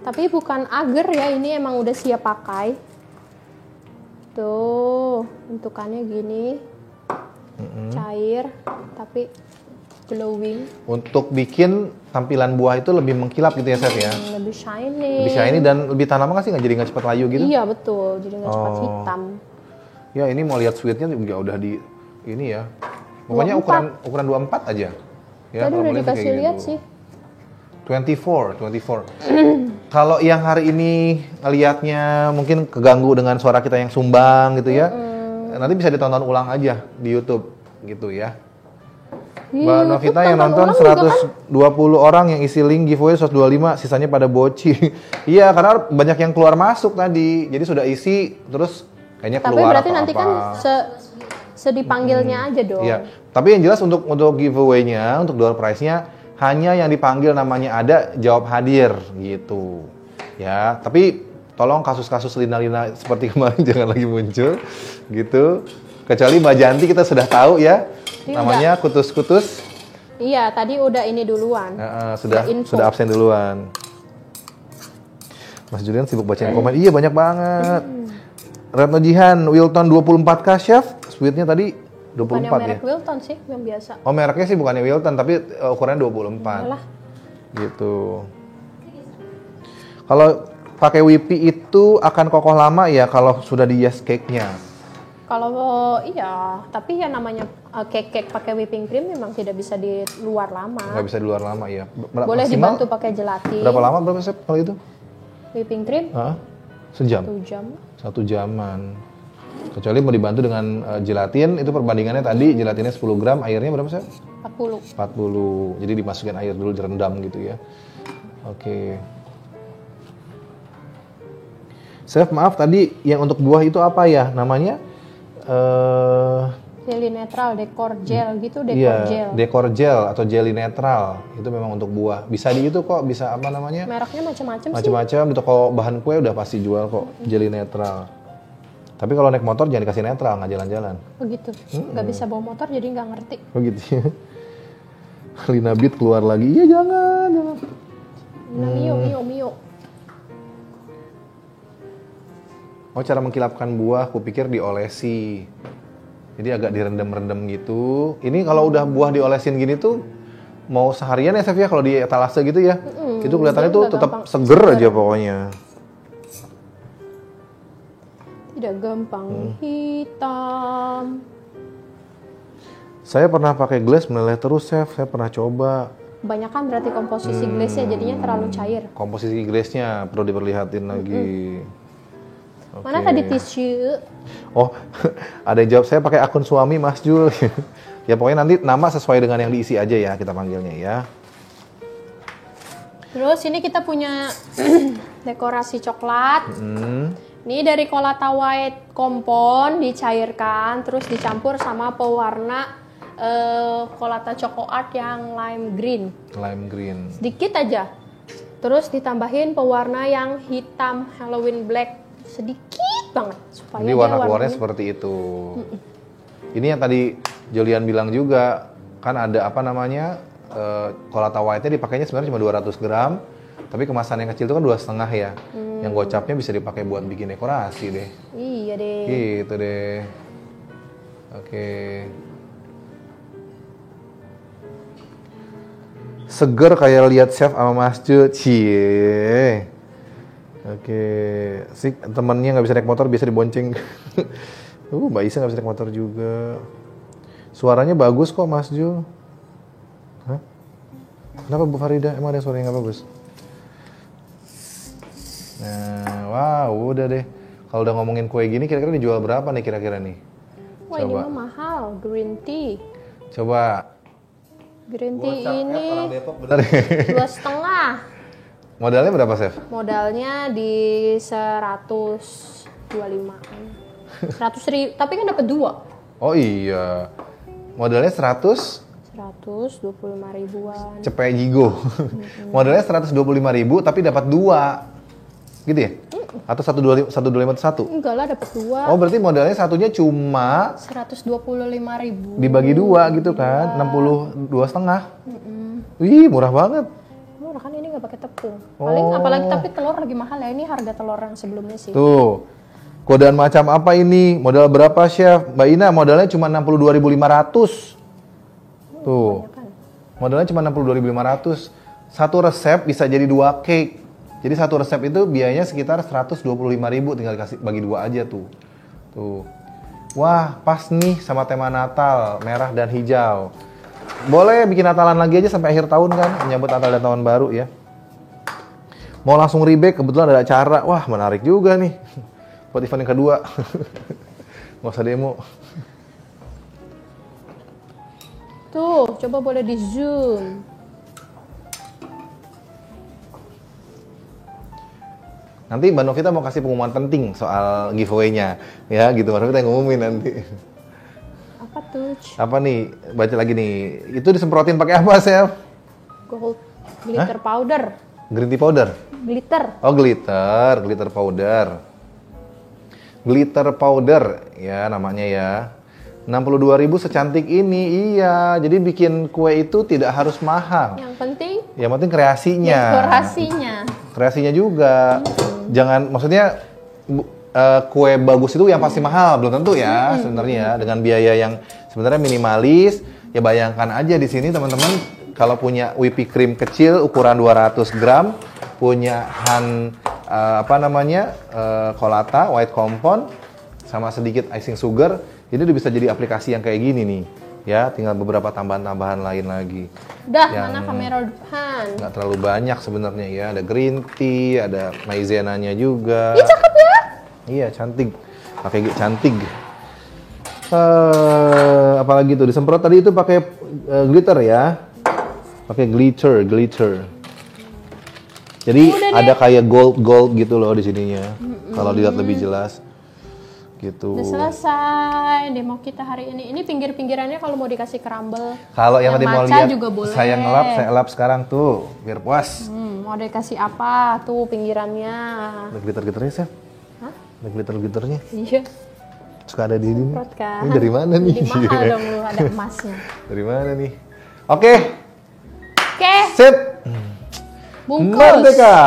Tapi bukan agar ya, ini emang udah siap pakai. Tuh, bentukannya gini. Cair, tapi glowing. Untuk bikin tampilan buah itu lebih mengkilap gitu ya, Chef ya? Lebih shiny. Lebih shiny dan lebih tanaman kan sih nggak jadi nggak cepat layu gitu? Iya betul, jadi nggak cepat hitam. Ya ini mau lihat sweetnya juga udah di ini ya. Pokoknya ukuran 24 aja. Ya, tadi udah dikasih lihat sih. 24. Kalau yang hari ini ngelihatnya mungkin keganggu dengan suara kita yang sumbang gitu ya. Nanti bisa ditonton ulang aja di YouTube gitu ya. Mbak Novita yang nonton 120 orang, yang isi link giveaway 125, sisanya pada boci. Iya, karena banyak yang keluar masuk tadi. Jadi sudah isi terus kayaknya keluar. Tapi berarti nanti kan sedipanggilnya aja dong. Iya. Tapi yang jelas untuk giveaway-nya, untuk door prize-nya hanya yang dipanggil namanya ada, jawab hadir gitu. Ya, tapi tolong kasus-kasus lina-lina seperti kemarin jangan lagi muncul gitu. Kecuali Mbak Janti kita sudah tahu ya. Ini namanya kutus-kutus. Iya, tadi udah ini duluan. Sudah absen duluan. Mas Julian sibuk bacain komen. Iya, banyak banget. Retno Jihan, Wilton 24K, Chef. Sweetnya tadi 24 bukan yang merek ya? Wilton sih, yang biasa. Oh, mereknya sih bukannya Wilton, tapi ukurannya 24. Yalah. Gitu. Kalau pakai whippy itu akan kokoh lama ya kalau sudah di yes cake-nya. Kalau iya, tapi ya namanya cake pakai whipping cream memang tidak bisa di luar lama. Nggak bisa di luar lama ya. Boleh Maksimal dibantu pakai gelatin. berapa lama berapa Chef kalau itu? Whipping cream? Sejam. 1 jam. 1 jaman. Kecuali mau dibantu dengan gelatin, itu perbandingannya tadi gelatinnya 10 gram, airnya berapa Chef? 40. 40. Jadi dimasukin air dulu, direndam gitu ya. Oke. Chef, maaf tadi yang untuk buah itu apa ya namanya? Jelly netral, dekor gel gitu, Iya, dekor gel atau jelly netral. Itu memang untuk buah. Bisa di itu kok, bisa apa namanya? Mereknya macam-macam sih. Macam-macam di toko bahan kue udah pasti jual kok, jelly netral. Tapi kalau naik motor jangan dikasih netral, nggak jalan-jalan. Begitu. Nggak bisa bawa motor jadi nggak ngerti. Begitu ya. Lina Beat keluar lagi. Iya, jangan. Mio. Oh, cara mengkilapkan buah, kupikir diolesi. Jadi agak direndam-rendam gitu. Ini kalau udah buah diolesin gini tuh, mau seharian ya Chef ya, kalau di etalase gitu ya. Itu kelihatannya tuh tetap seger aja pokoknya. Tidak gampang hitam. Saya pernah pakai glass meleleh terus Chef, saya pernah coba. Kebanyakan berarti komposisi glaze-nya jadinya terlalu cair. Komposisi glassnya perlu diperlihatin lagi. Okay. Mana tadi tisu? Oh, ada yang jawab, saya pakai akun suami Mas Jul. Ya pokoknya nanti nama sesuai dengan yang diisi aja ya, kita panggilnya ya. Terus ini kita punya dekorasi coklat. Ini dari Colata White Compound dicairkan, terus dicampur sama pewarna Colata Choco Art yang lime green. Lime green. Sedikit aja. Terus ditambahin pewarna yang hitam Halloween black. Sedikit banget supaya jadi warna-warnanya seperti itu. Ini yang tadi Julian bilang juga, kan ada apa namanya Colata White-nya dipakainya sebenarnya cuma 200 gram, tapi kemasan yang kecil itu kan 2,5 ya. Yang gocapnya bisa dipakai buat bikin dekorasi deh. Iya deh. Gitu deh. Oke. Seger kayak lihat Chef sama Mas Jul. Cie. Oke, si temennya nggak bisa naik motor, biasa dibonceng. Mbak Isa nggak bisa naik motor juga. Suaranya bagus kok Mas Jul. Hah? Kenapa Bu Farida? Emang ada suaranya nggak bagus? Nah, wow, udah deh. Kalau udah ngomongin kue gini, kira-kira dijual berapa nih kira-kira nih? Wah, ini mah mahal, green tea. Coba. Green tea ini orang Depok bener. 2,5. Modalnya berapa, Chef? Modalnya di 125. 100.000, tapi kan dapat 2. Oh iya. Modalnya 125 ribuan. Cepet jigo. Modalnya 125.000 tapi dapat 2. Gitu ya? Atau 125 Enggak lah, dapat 2. Oh, berarti modalnya satunya cuma 125.000. dibagi 2 gitu kan? 62,5. Wih, murah banget. Murah kan, ini nggak pakai tepung. Paling apalagi tapi telur lagi mahal ya. Ini harga telur yang sebelumnya sih. Tuh. Godaan macam apa ini? Modal berapa, Chef? Mbak Ina, modalnya cuma 62.500. Tuh. Modalnya cuma 62.500. Satu resep bisa jadi 2 cake. Jadi satu resep itu biayanya sekitar 125.000, tinggal kasih bagi 2 aja tuh. Tuh. Wah, pas nih sama tema Natal, merah dan hijau. Boleh bikin Natalan lagi aja sampai akhir tahun kan, menyambut Natal dan Tahun Baru ya. Mau langsung rebake, kebetulan ada acara. Wah, menarik juga nih. Buat event yang kedua. Nggak usah demo. Tuh, coba boleh di zoom. Nanti Mbak Novita mau kasih pengumuman penting soal giveaway-nya. Ya gitu, Mbak Novita yang ngumumin nanti. Apa tuh? Apa nih? Baca lagi nih. Itu disemprotin pakai apa, Chef? Gold glitter powder. Green tea powder? Glitter. Oh, glitter powder. Glitter powder, ya namanya ya. 62.000 secantik ini, iya. Jadi bikin kue itu tidak harus mahal. Yang penting kreasinya. Dekorasinya. Kreasinya juga. Jangan, maksudnya kue bagus itu yang pasti mahal, belum tentu ya sebenarnya. Dengan biaya yang sebenarnya minimalis, ya bayangkan aja di sini teman-teman kalau punya whipping cream kecil ukuran 200 gram, punya Colata White Compound sama sedikit icing sugar, ini udah bisa jadi aplikasi yang kayak gini nih. Ya, tinggal beberapa tambahan-tambahan lain lagi. Udah, yang mana kamera depan? nggak terlalu banyak sebenarnya ya. Ada green tea, ada maizenanya juga. Ih, cakep ya? Iya, cantik. Pakai cantik. Apalagi tuh disemprot tadi itu pakai glitter ya. Pakai glitter. Jadi ada kayak gold gitu loh di sininya. Kalau dilihat lebih jelas. Gitu. Udah selesai demo kita hari ini. Ini pinggir-pinggirannya kalau mau dikasih crumble. Kalau yang tadi mau lihat juga boleh. saya elap sekarang tuh biar puas. Mau dikasih apa tuh pinggirannya? Ada glitter-glitternya, Chef? Hah? Ada glitter-glitternya. Iya. Suka ada di sini. Semprot kan? Ini dari mana nih? Jadi mahal dong lu ada emasnya. Dari mana nih? Oke. Oke, Sip. bungkus. Merdeka.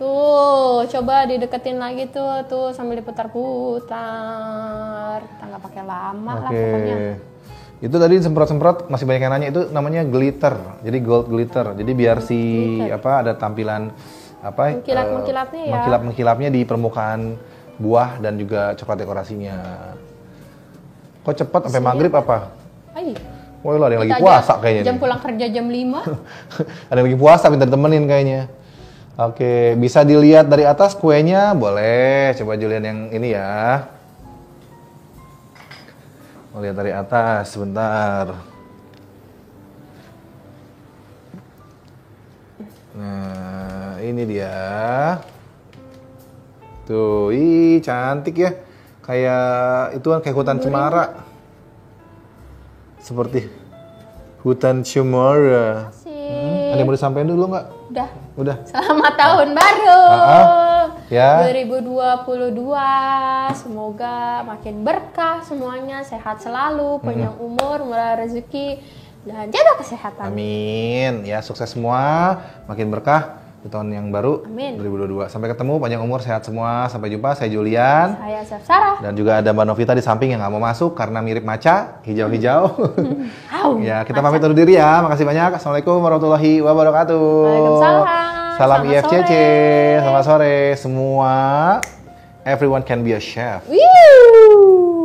Tuh, coba dideketin lagi tuh sambil diputar-putar. Kita nggak pakai lama lah pokoknya. Itu tadi semprot-semprot masih banyak yang nanya, itu namanya glitter. Jadi gold glitter. Jadi biar ada tampilan Mengkilat-mengkilatnya ya. Mengkilap-mengkilapnya di permukaan buah dan juga coklat dekorasinya. Kok cepat sampai maghrib apa? Ay, Wah, lo ada yang lagi kita puasa aja kayaknya. jam pulang kerja jam 5. Ada yang lagi puasa, minta ditemenin kayaknya. Oke, bisa dilihat dari atas kuenya, boleh. Coba Julian yang ini ya. Mau lihat dari atas, sebentar. Nah, ini dia. Tuh, cantik ya. Kayak itu kan kayak hutan cemara. Seperti hutan cemara. Ada yang mau disampaikan dulu nggak? Udah. Selamat tahun baru. Ya. 2022. Semoga makin berkah semuanya, sehat selalu, panjang umur, murah rezeki, dan jaga kesehatan. Amin. Ya, sukses semua, makin berkah di tahun yang baru. Amin. 2022. Sampai ketemu, panjang umur, sehat semua. Sampai jumpa. Saya Julian. Saya Chef Sarah. Dan juga ada Mbak Novita di samping yang nggak mau masuk karena mirip maca, hijau-hijau. Ya, kita pamit undur diri ya. Makasih banyak. Assalamualaikum warahmatullahi wabarakatuh. Waalaikumsalam. Salam Selamat IFCC. sore. Selamat sore semua. Everyone can be a chef. Woo!